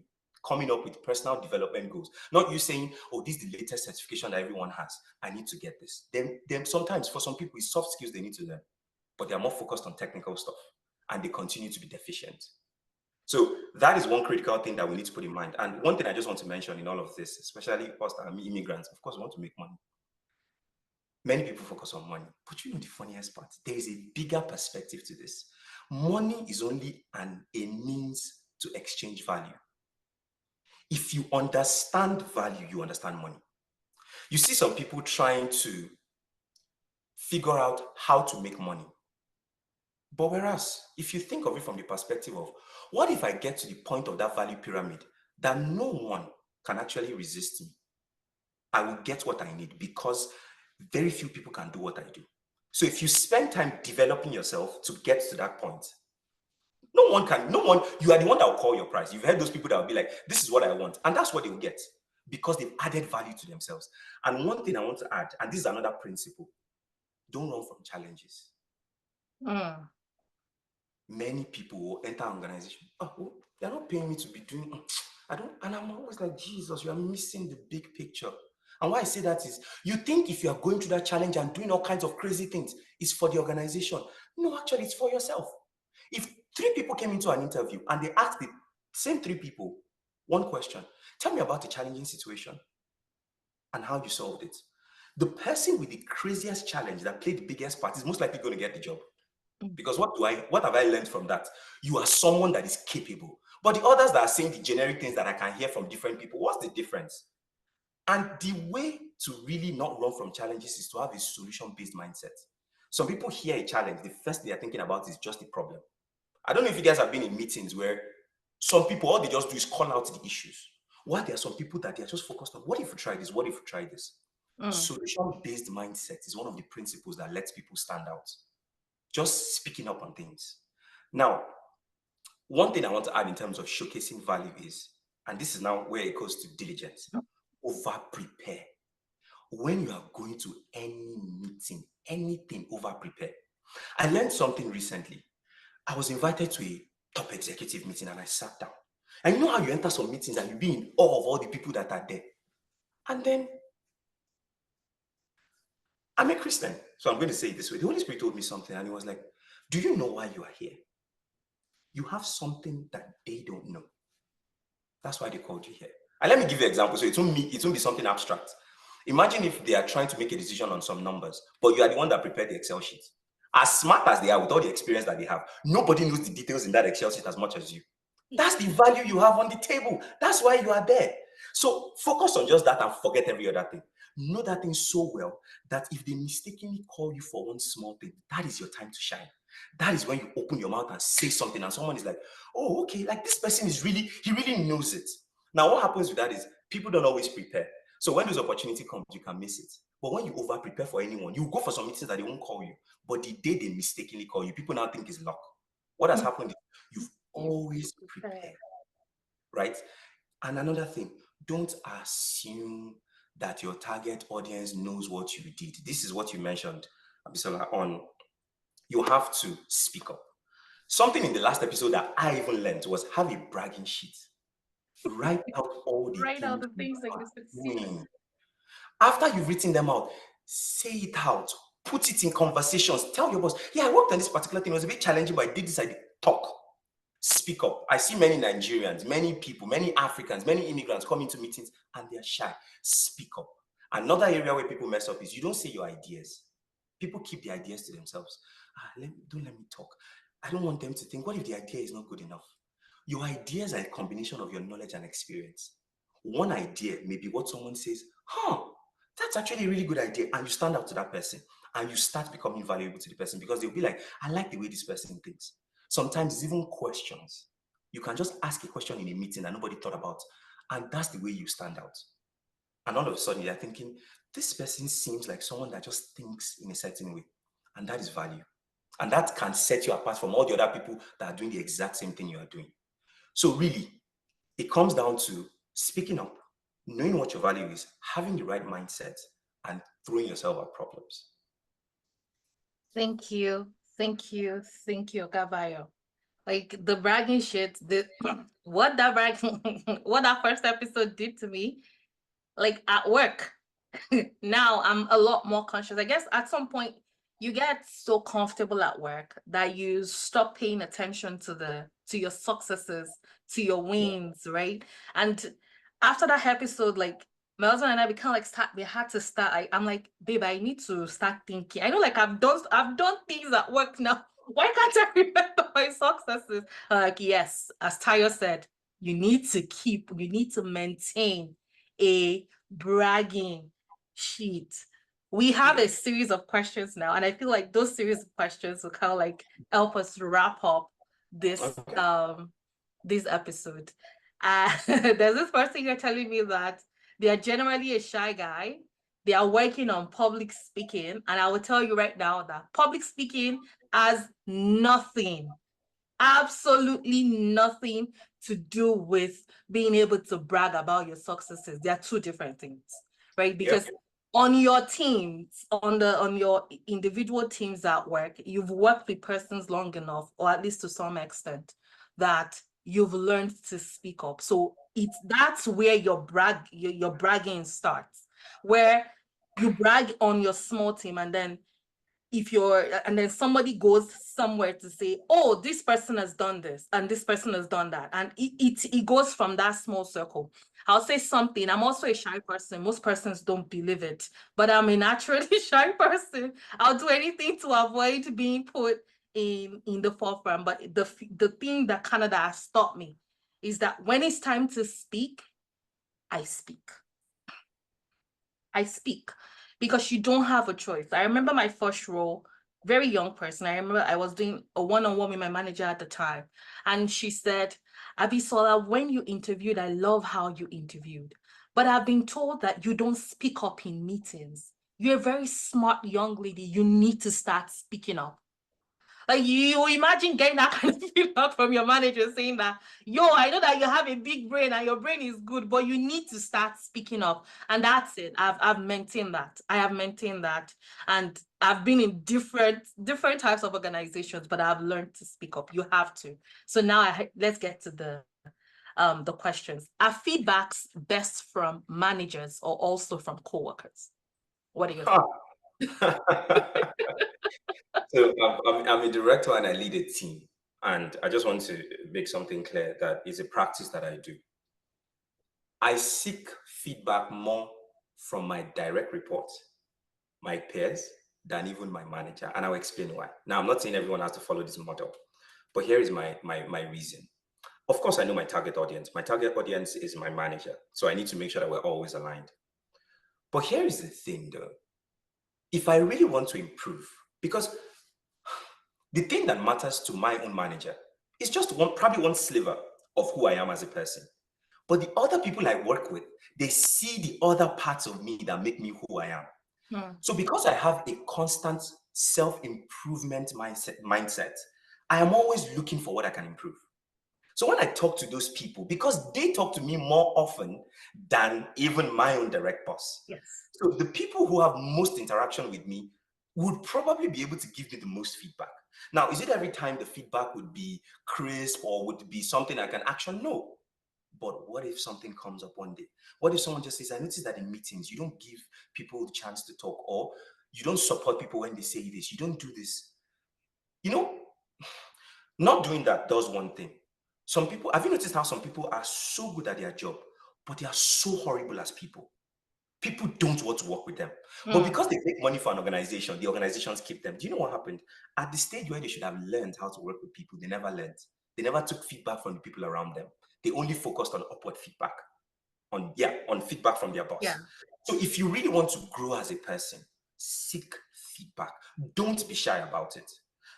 coming up with personal development goals. Not you saying, oh, this is the latest certification that everyone has. I need to get this. Then sometimes for some people, it's soft skills they need to learn, but they're more focused on technical stuff and they continue to be deficient. So that is one critical thing that we need to put in mind. And one thing I just want to mention in all of this, especially us that are immigrants, of course, we want to make money. Many people focus on money, but you know the funniest part, there is a bigger perspective to this. Money is only a means to exchange value. If you understand value, you understand money. You see some people trying to figure out how to make money. But whereas, if you think of it from the perspective of, what if I get to the point of that value pyramid that no one can actually resist me? I will get what I need because very few people can do what I do. So if you spend time developing yourself to get to that point, you are the one that will call your price. You've heard those people that will be like, this is what I want. And that's what they will get because they've added value to themselves. And one thing I want to add, and this is another principle, don't run from challenges. Many people will enter an organization. Oh, they're not paying me to be doing, and I'm always like, Jesus, you are missing the big picture. And why I say that is, you think if you are going through that challenge and doing all kinds of crazy things, it's for the organization. No, actually, it's for yourself. If 3 people came into an interview and they asked the same 3 people one question, tell me about a challenging situation and how you solved it. The person with the craziest challenge that played the biggest part is most likely going to get the job. Because what have I learned from that? You are someone that is capable. But the others that are saying the generic things that I can hear from different people, what's the difference? And the way to really not run from challenges is to have a solution-based mindset. Some people hear a challenge, the first thing they're thinking about is just the problem. I don't know if you guys have been in meetings where some people, all they just do is call out the issues. While there are some people that they're just focused on, what if we try this? What if we try this? Solution-based mindset is one of the principles that lets people stand out. Just speaking up on things. Now, one thing I want to add in terms of showcasing value is, and this is now where it goes to diligence, over-prepare. When you are going to any meeting, anything, over-prepare. I learned something recently. I was invited to a top executive meeting and I sat down. And you know how you enter some meetings and you be in awe of all the people that are there. And then, I'm a Christian, so I'm going to say it this way. The Holy Spirit told me something and he was like, do you know why you are here? You have something that they don't know. That's why they called you here. And let me give you an example. So it won't be something abstract. Imagine if they are trying to make a decision on some numbers, but you are the one that prepared the Excel sheet. As smart as they are with all the experience that they have, nobody knows the details in that Excel sheet as much as you. That's the value you have on the table. That's why you are there. So focus on just that and forget every other thing. Know that thing so well that if they mistakenly call you for one small thing, that is your time to shine. That is when you open your mouth and say something and someone is like, oh, okay, like this person he really knows it. Now, what happens with that is people don't always prepare. So when those opportunity comes, you can miss it. But when you over prepare for anyone, you go for some meetings that they won't call you. But the day they mistakenly call you, people now think it's luck. What has happened is you've always prepared, right? And another thing, don't assume that your target audience knows what you did. This is what you mentioned, Abisola, on you have to speak up. Something in the last episode that I even learned was have a bragging sheet. Write out all the things that you succeed. After you've written them out, say it out. Put it in conversations. Tell your boss, yeah, I worked on this particular thing. It was a bit challenging, but I did this. I did. Talk. Speak up. I see many Nigerians, many people, many Africans, many immigrants come into meetings and they're shy. Speak up. Another area where people mess up is you don't say your ideas. People keep the ideas to themselves. Don't let me talk. I don't want them to think, what if the idea is not good enough? Your ideas are a combination of your knowledge and experience. One idea may be what someone says, that's actually a really good idea. And you stand out to that person and you start becoming valuable to the person because they'll be like, I like the way this person thinks. Sometimes it's even questions. You can just ask a question in a meeting that nobody thought about. And that's the way you stand out. And all of a sudden you're thinking, this person seems like someone that just thinks in a certain way. And that is value. And that can set you apart from all the other people that are doing the exact same thing you are doing. So really, it comes down to speaking up, knowing what your value is, having the right mindset, and throwing yourself at problems. Thank you, Adebayo. Like the bragging shit, what that what that first episode did to me, like at work. Now I'm a lot more conscious. I guess at some point you get so comfortable at work that you stop paying attention to your successes, to your wins, right? And after that episode, like my husband and I, we had to start. I'm like, babe, I need to start thinking. I know, like I've done things at work now. Why can't I remember my successes? Like, yes, as Tayo said, you need to maintain a bragging sheet. We have a series of questions now, and I feel like those series of questions will kind of like help us wrap up this Okay. this episode. There's this person here telling me that they are generally a shy guy. They are working on public speaking, and I will tell you right now that public speaking has nothing, absolutely nothing to do with being able to brag about your successes. They are two different things, right? Because on your teams, on your individual teams at work, you've worked with persons long enough, or at least to some extent, that you've learned to speak up. So that's where your bragging starts, where you brag on your small team, and then and then somebody goes somewhere to say, oh, this person has done this and this person has done that, and it goes from that small circle. I'll say something. I'm also a shy person. Most persons don't believe it, but I'm a naturally shy person. I'll do anything to avoid being put in the forefront. But the thing that Canada has taught me is that when it's time to speak, I speak. I speak because you don't have a choice. I remember my first role, very young person. I remember I was doing a one-on-one with my manager at the time. And she said, Abisola, when you interviewed, I love how you interviewed. But I've been told that you don't speak up in meetings. You're a very smart young lady. You need to start speaking up. Like you imagine getting that kind of feedback from your manager saying that, yo, I know that you have a big brain and your brain is good, but you need to start speaking up. And that's it. I've maintained that. I have maintained that. And I've been in different types of organizations, but I've learned to speak up. You have to. So now let's get to the questions. Are feedbacks best from managers or also from coworkers? What are your thoughts? So I'm a director and I lead a team. And I just want to make something clear that it's a practice that I do. I seek feedback more from my direct reports, my peers, than even my manager. And I'll explain why. Now, I'm not saying everyone has to follow this model, but here is my reason. Of course, I know my target audience. My target audience is my manager. So I need to make sure that we're always aligned. But here is the thing though. If I really want to improve, because the thing that matters to my own manager is just probably one sliver of who I am as a person. But the other people I work with, they see the other parts of me that make me who I am. So because I have a constant self-improvement mindset, I am always looking for what I can improve. So when I talk to those people, because they talk to me more often than even my own direct boss. Yes. So the people who have most interaction with me would probably be able to give me the most feedback. Now, is it every time the feedback would be crisp or would be something I can action? No. But what if something comes up one day? What if someone just says, I noticed that in meetings, you don't give people the chance to talk, or you don't support people when they say this, you don't do this. You know, not doing that does one thing. Some people, have you noticed how some people are so good at their job, but they are so horrible as people? People don't want to work with them. But because they make money for an organization, the organizations keep them. Do you know what happened? At the stage where they should have learned how to work with people, they never learned. They never took feedback from the people around them. They only focused on upward feedback, on feedback from their boss. Yeah. So if you really want to grow as a person, seek feedback. Don't be shy about it,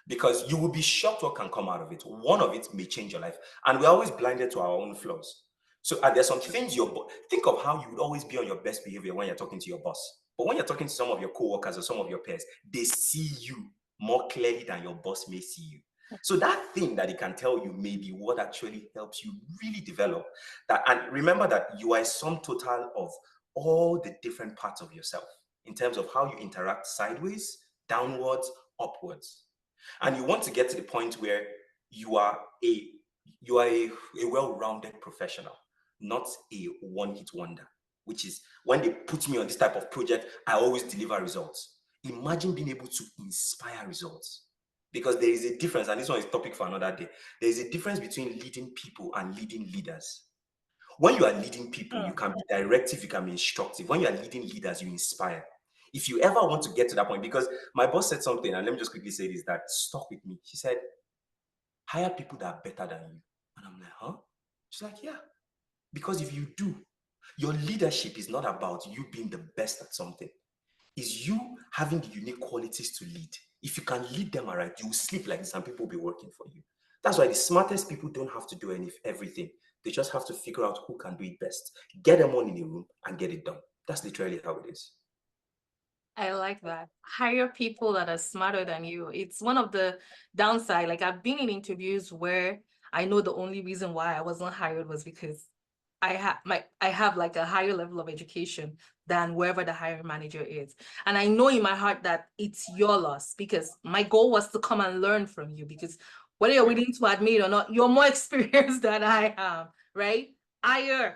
because you will be shocked what can come out of it. One of it may change your life, and we're always blinded to our own flaws. So there's some things think of how you would always be on your best behavior when you're talking to your boss. But when you're talking to some of your coworkers or some of your peers, they see you more clearly than your boss may see you. So that thing that he can tell you may be what actually helps you really develop that. And remember that you are a sum total of all the different parts of yourself in terms of how you interact sideways, downwards, upwards. And you want to get to the point where you are a well-rounded professional, not a one-hit wonder, which is when they put me on this type of project, I always deliver results. Imagine being able to inspire results. Because there is a difference, and this one is topic for another day. There is a difference between leading people and leading leaders. When you are leading people, you can be directive, you can be instructive. When you are leading leaders, you inspire. If you ever want to get to that point, because my boss said something, and let me just quickly say this that stuck with me. She said, hire people that are better than you. And I'm like, huh? She's like, yeah. Because if you do, your leadership is not about you being the best at something. It's you having the unique qualities to lead. If you can lead them right, you will sleep like this and people will be working for you. That's why the smartest people don't have to do everything. They just have to figure out who can do it best. Get them on in a room and get it done. That's literally how it is. I like that. Hire people that are smarter than you. It's one of the downside. Like I've been in interviews where I know the only reason why I wasn't hired was because I have like a higher level of education than wherever the hiring manager is. And I know in my heart that it's your loss because my goal was to come and learn from you because whether you're willing to admit or not, you're more experienced than I am, right? Hire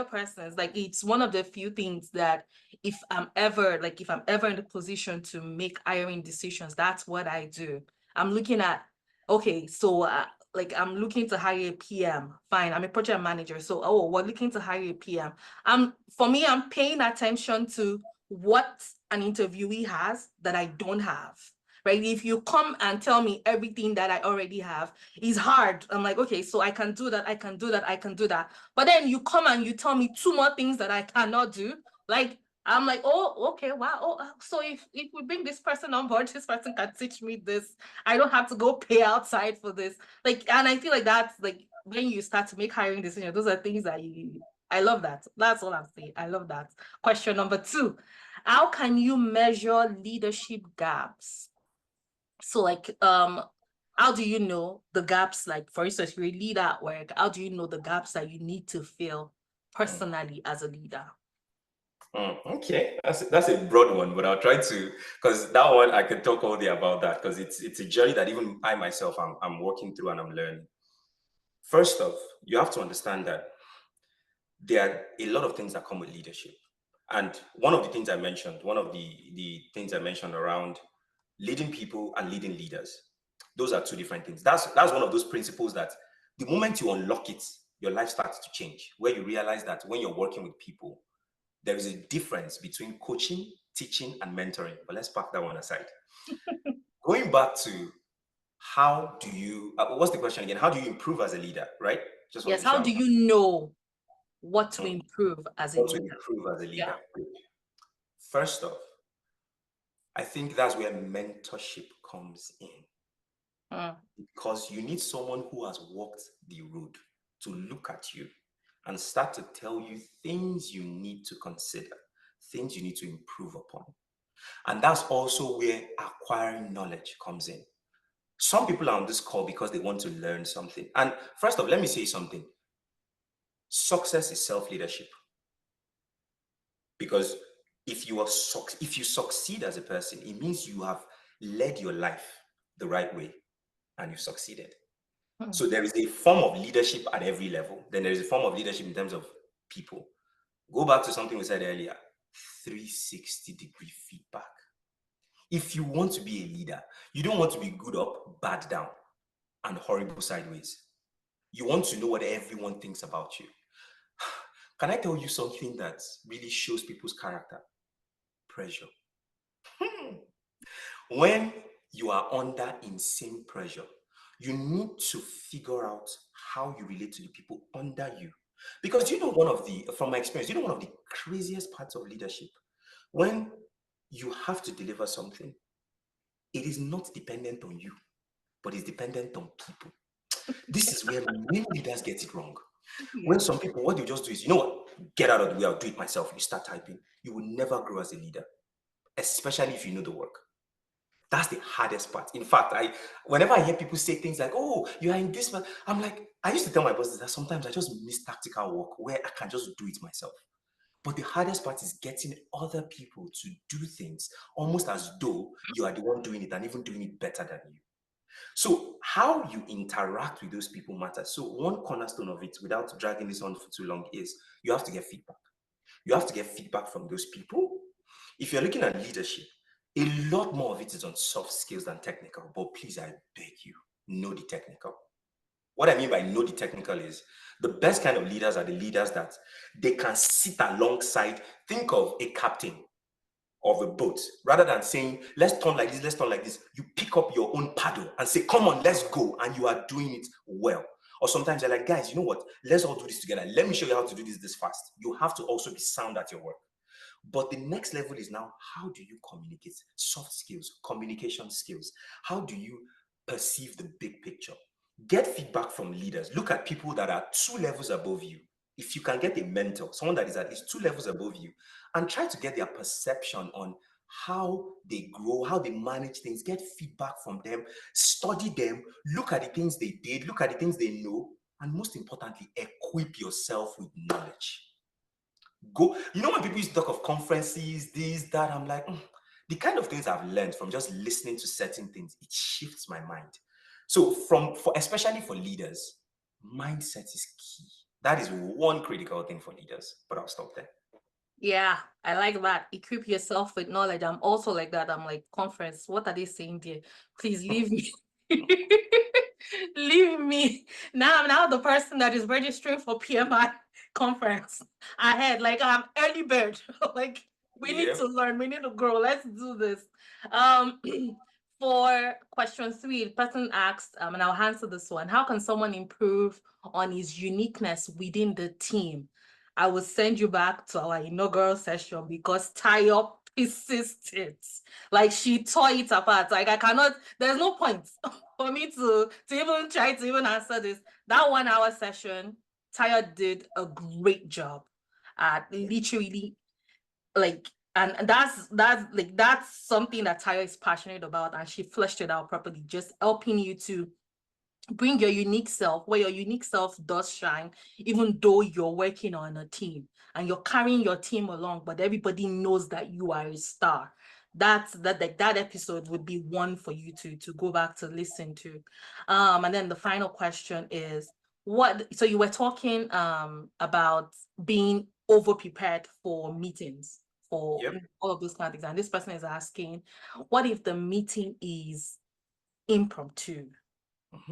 persons. Like it's one of the few things that if I'm ever in the position to make hiring decisions, that's what I do. I'm looking at, okay, so like I'm looking to hire a PM. Fine, I'm a project manager. So, oh, we're looking to hire a PM. For me, I'm paying attention to what an interviewee has that I don't have. Right. If you come and tell me everything that I already have, is hard. I'm like, okay, so I can do that, I can do that, I can do that. But then you come and you tell me two more things that I cannot do. Like I'm like, oh, okay, wow. Oh, so if we bring this person on board, this person can teach me this. I don't have to go pay outside for this. Like, and I feel like that's like when you start to make hiring decisions, those are things that I love that. That's all I'm saying. I love that. Question number 2. How can you measure leadership gaps? So like how do you know the gaps? Like for instance, you're a leader at work. How do you know the gaps that you need to fill personally as a leader? Okay, that's a broad one, but I'll try to, because that one I could talk all day about that because it's a journey that even I myself I'm working through and I'm learning. First off, you have to understand that there are a lot of things that come with leadership. And one of the things I mentioned, one of the things I mentioned around leading people and leading leaders, those are two different things. That's one of those principles that the moment you unlock it, your life starts to change, where you realize that when you're working with people, there is a difference between coaching, teaching, and mentoring. But let's park that one aside. Going back to how do you, what's the question again? How do you improve as a leader, right? Just want to Yes, be how sure. do you know what to Hmm. improve as a What to leader? improve as a Yeah. leader? First off, I think that's where mentorship comes in Mm. because you need someone who has walked the road to look at you and start to tell you things you need to consider, things you need to improve upon. And that's also where acquiring knowledge comes in. Some people are on this call because they want to learn something. And first off, let me say something. Success is self-leadership. Because if you succeed as a person, it means you have led your life the right way and you've succeeded. Mm. So there is a form of leadership at every level. Then there is a form of leadership in terms of people. Go back to something we said earlier, 360-degree feedback. If you want to be a leader, you don't want to be good up, bad down, and horrible sideways. You want to know what everyone thinks about you. Can I tell you something that really shows people's character? Pressure. When you are under insane pressure, you need to figure out how you relate to the people under you. Because from my experience, one of the craziest parts of leadership? When you have to deliver something, it is not dependent on you, but it's dependent on people. This is where many leaders get it wrong. When Yeah. some people, what they just do is, you know what, get out of the way, I'll do it myself. You start typing, you will never grow as a leader, especially if you know the work. That's the hardest part. In fact, whenever I hear people say things like, "Oh, you are in this," I'm like, I used to tell my bosses that sometimes I just miss tactical work where I can just do it myself. But the hardest part is getting other people to do things almost as though you are the one doing it and even doing it better than you. So how you interact with those people matters. So one cornerstone of it, without dragging this on for too long, is you have to get feedback. You have to get feedback from those people. If you're looking at leadership, a lot more of it is on soft skills than technical. But please, I beg you, know the technical. What I mean by know the technical is the best kind of leaders are the leaders that they can sit alongside. Think of a captain of a boat. Rather than saying, let's turn like this, let's turn like this, you pick up your own paddle and say, come on, let's go. And you are doing it well. Or sometimes you're like, guys, you know what? Let's all do this together. Let me show you how to do this fast. You have to also be sound at your work. But the next level is now, how do you communicate? Soft skills, communication skills. How do you perceive the big picture? Get feedback from leaders. Look at people that are 2 levels above you. If you can get a mentor, someone that is at least 2 levels above you, and try to get their perception on how they grow, how they manage things, get feedback from them, study them, look at the things they did, look at the things they know, and most importantly, equip yourself with knowledge. Go, you know, when people used to talk of conferences, this, that, I'm like, the kind of things I've learned from just listening to certain things, it shifts my mind. So especially for leaders, mindset is key. That is one critical thing for leaders, but I'll stop there. Yeah, I like that. Equip yourself with knowledge. I'm also like that. I'm like, conference, what are they saying there? Please leave me. Leave me. Now I'm now the person that is registering for PMI conference ahead. Like I'm early bird. Like we need to learn, we need to grow. Let's do this. For question 3, the person asked, and I'll answer this one. How can someone improve on his uniqueness within the team? I will send you back to our inaugural session because Tayo persisted. Like she tore it apart. Like I cannot, there's no point for me to even try to even answer this. That 1 hour session, Tayo did a great job at literally like, and that's something that Tayo is passionate about, and she fleshed it out properly, just helping you to bring your unique self, where your unique self does shine, even though you're working on a team and you're carrying your team along, but everybody knows that you are a star. That episode would be one for you to go back to listen to. And then the final question is, so you were talking about being over prepared for meetings, for all of those kind of things, and this person is asking, what if the meeting is impromptu?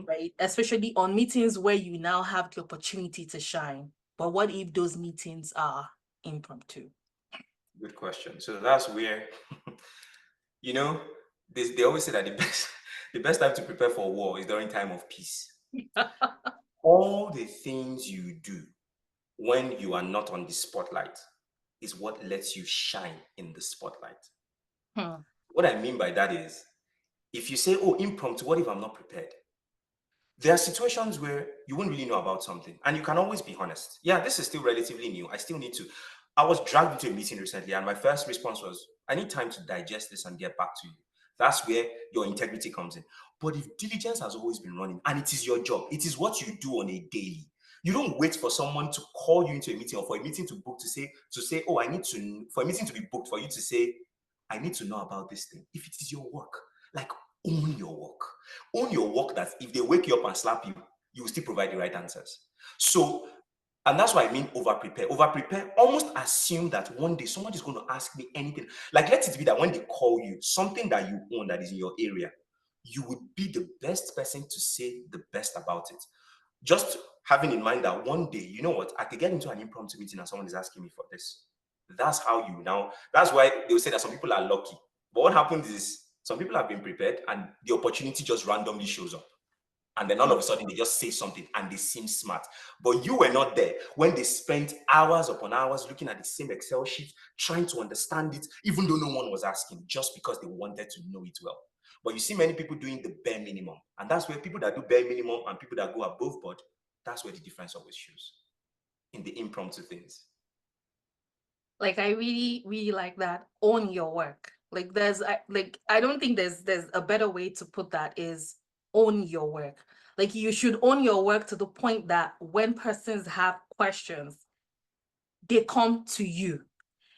Right? Especially on meetings where you now have the opportunity to shine. But what if those meetings are impromptu? Good question. So that's where, you know, they always say that the best time to prepare for war is during time of peace. All the things you do when you are not on the spotlight is what lets you shine in the spotlight. What I mean by that is, if you say, oh, impromptu, what if I'm not prepared? There are situations where you won't really know about something, and you can always be honest. Yeah, this is still relatively new. I still need to. I was dragged into a meeting recently, and my first response was, I need time to digest this and get back to you. That's where your integrity comes in. But if diligence has always been running, and it is your job, it is what you do on a daily. You don't wait for someone to call you into a meeting or for a meeting to book to say, oh, I need to, for a meeting to be booked for you to say, I need to know about this thing. If it is your work, like, own your work. Own your work, that if they wake you up and slap you, you will still provide the right answers. So, and that's why I mean over prepare. Over prepare, almost assume that one day someone is going to ask me anything. Like, let it be that when they call you, something that you own that is in your area, you would be the best person to say the best about it. Just having in mind that one day, you know what, I could get into an impromptu meeting and someone is asking me for this. That's how you now, that's why they'll say that some people are lucky. But what happens is some people have been prepared and the opportunity just randomly shows up. And then all of a sudden they just say something and they seem smart. But you were not there when they spent hours upon hours looking at the same Excel sheet, trying to understand it, even though no one was asking, just because they wanted to know it well. But you see many people doing the bare minimum. And that's where people that do bare minimum and people that go above board, that's where the difference always shows in the impromptu things. Like, I really, really like that. Own your work. Like, I don't think there's a better way to put that, is own your work. Like, you should own your work to the point that when persons have questions, they come to you.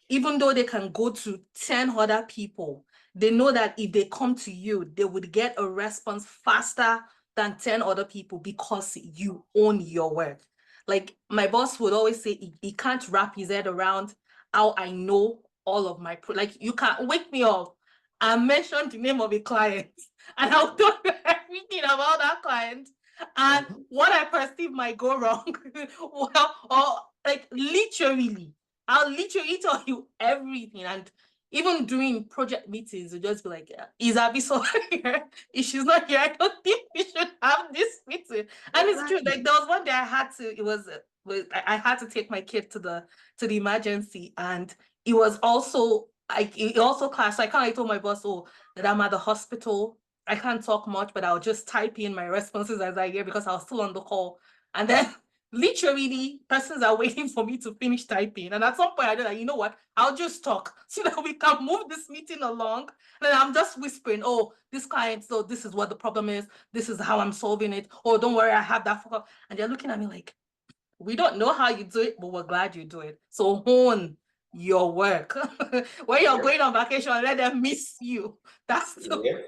Even though they can go to 10 other people, they know that if they come to you, they would get a response faster than 10 other people because you own your work. Like my boss would always say, he can't wrap his head around how I know all of my like you can't wake me up and mention the name of a client and I'll tell you everything about that client and what I perceive might go wrong. Well, or like literally, I'll literally tell you everything. And even during project meetings, you'll just be like, is Abiso here? If she's not here, I don't think we should have this meeting. And it's true. Like there was one day I had to, I had to take my kid to the emergency, and it was also it also clashed. So I kind of told my boss, oh, that I'm at the hospital. I can't talk much, but I'll just type in my responses as I hear because I was still on the call. And then literally persons are waiting for me to finish typing. And at some point I did like, you know what? I'll just talk so that we can move this meeting along. And then I'm just whispering, oh, this client, so this is what the problem is. This is how I'm solving it. Oh, don't worry, I have that. And they're looking at me like, we don't know how you do it, but we're glad you do it. So hone your work. When you're going on vacation, let them miss you. That's the way.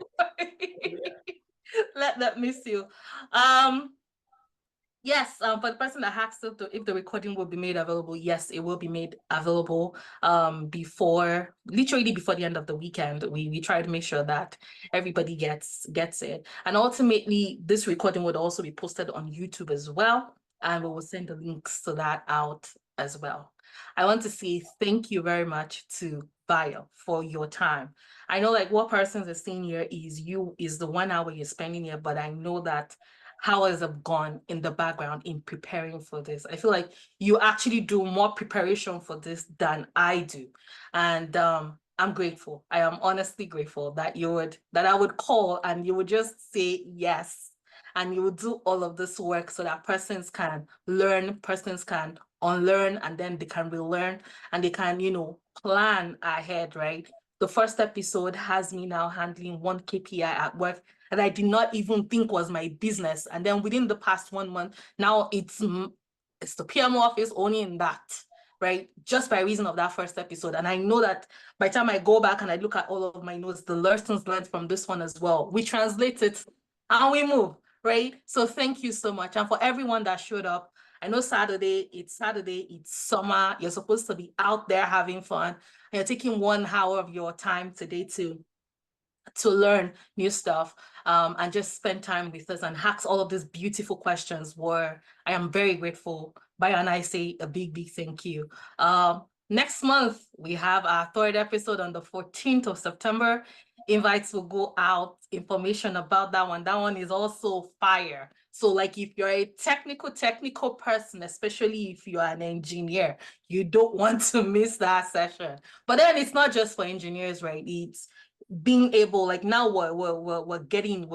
Let them miss you. Yes, for the person that asked if the recording will be made available, yes, it will be made available literally before the end of the weekend. We try to make sure that everybody gets it. And ultimately, this recording would also be posted on YouTube as well, and we will send the links to that out as well. I want to say thank you very much to Bayo for your time. I know like what persons are saying here is the 1 hour you're spending here, but I know that hours have gone in the background in preparing for this. I feel like you actually do more preparation for this than I do. And I'm grateful. I am honestly grateful that I would call and you would just say yes. And you would do all of this work so that persons can learn, persons can unlearn, and then they can relearn and they can, plan ahead, right? The first episode has me now handling one KPI at work that I did not even think was my business. And then within the past 1 month, now it's the PMO office owning that, right? Just by reason of that first episode. And I know that by the time I go back and I look at all of my notes, the lessons learned from this one as well, we translate it and we move, right? So thank you so much. And for everyone that showed up, I know it's summer, you're supposed to be out there having fun, and you're taking 1 hour of your time today to learn new stuff and just spend time with us and ask all of these beautiful questions. I am very grateful. Bayo and I say a big thank you. Next month, we have our 3rd episode on the 14th of September. Invites will go out, information about that one. That one is also fire. So like if you're a technical person, especially if you're an engineer, you don't want to miss that session. But then it's not just for engineers, right? It's being able, like now we're getting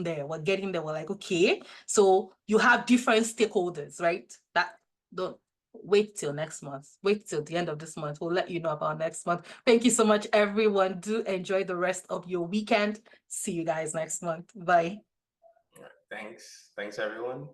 there. We're like, okay, so you have different stakeholders, right? That don't wait till next month. Wait till the end of this month. We'll let you know about next month. Thank you so much, everyone. Do enjoy the rest of your weekend. See you guys next month. Bye. Thanks, everyone.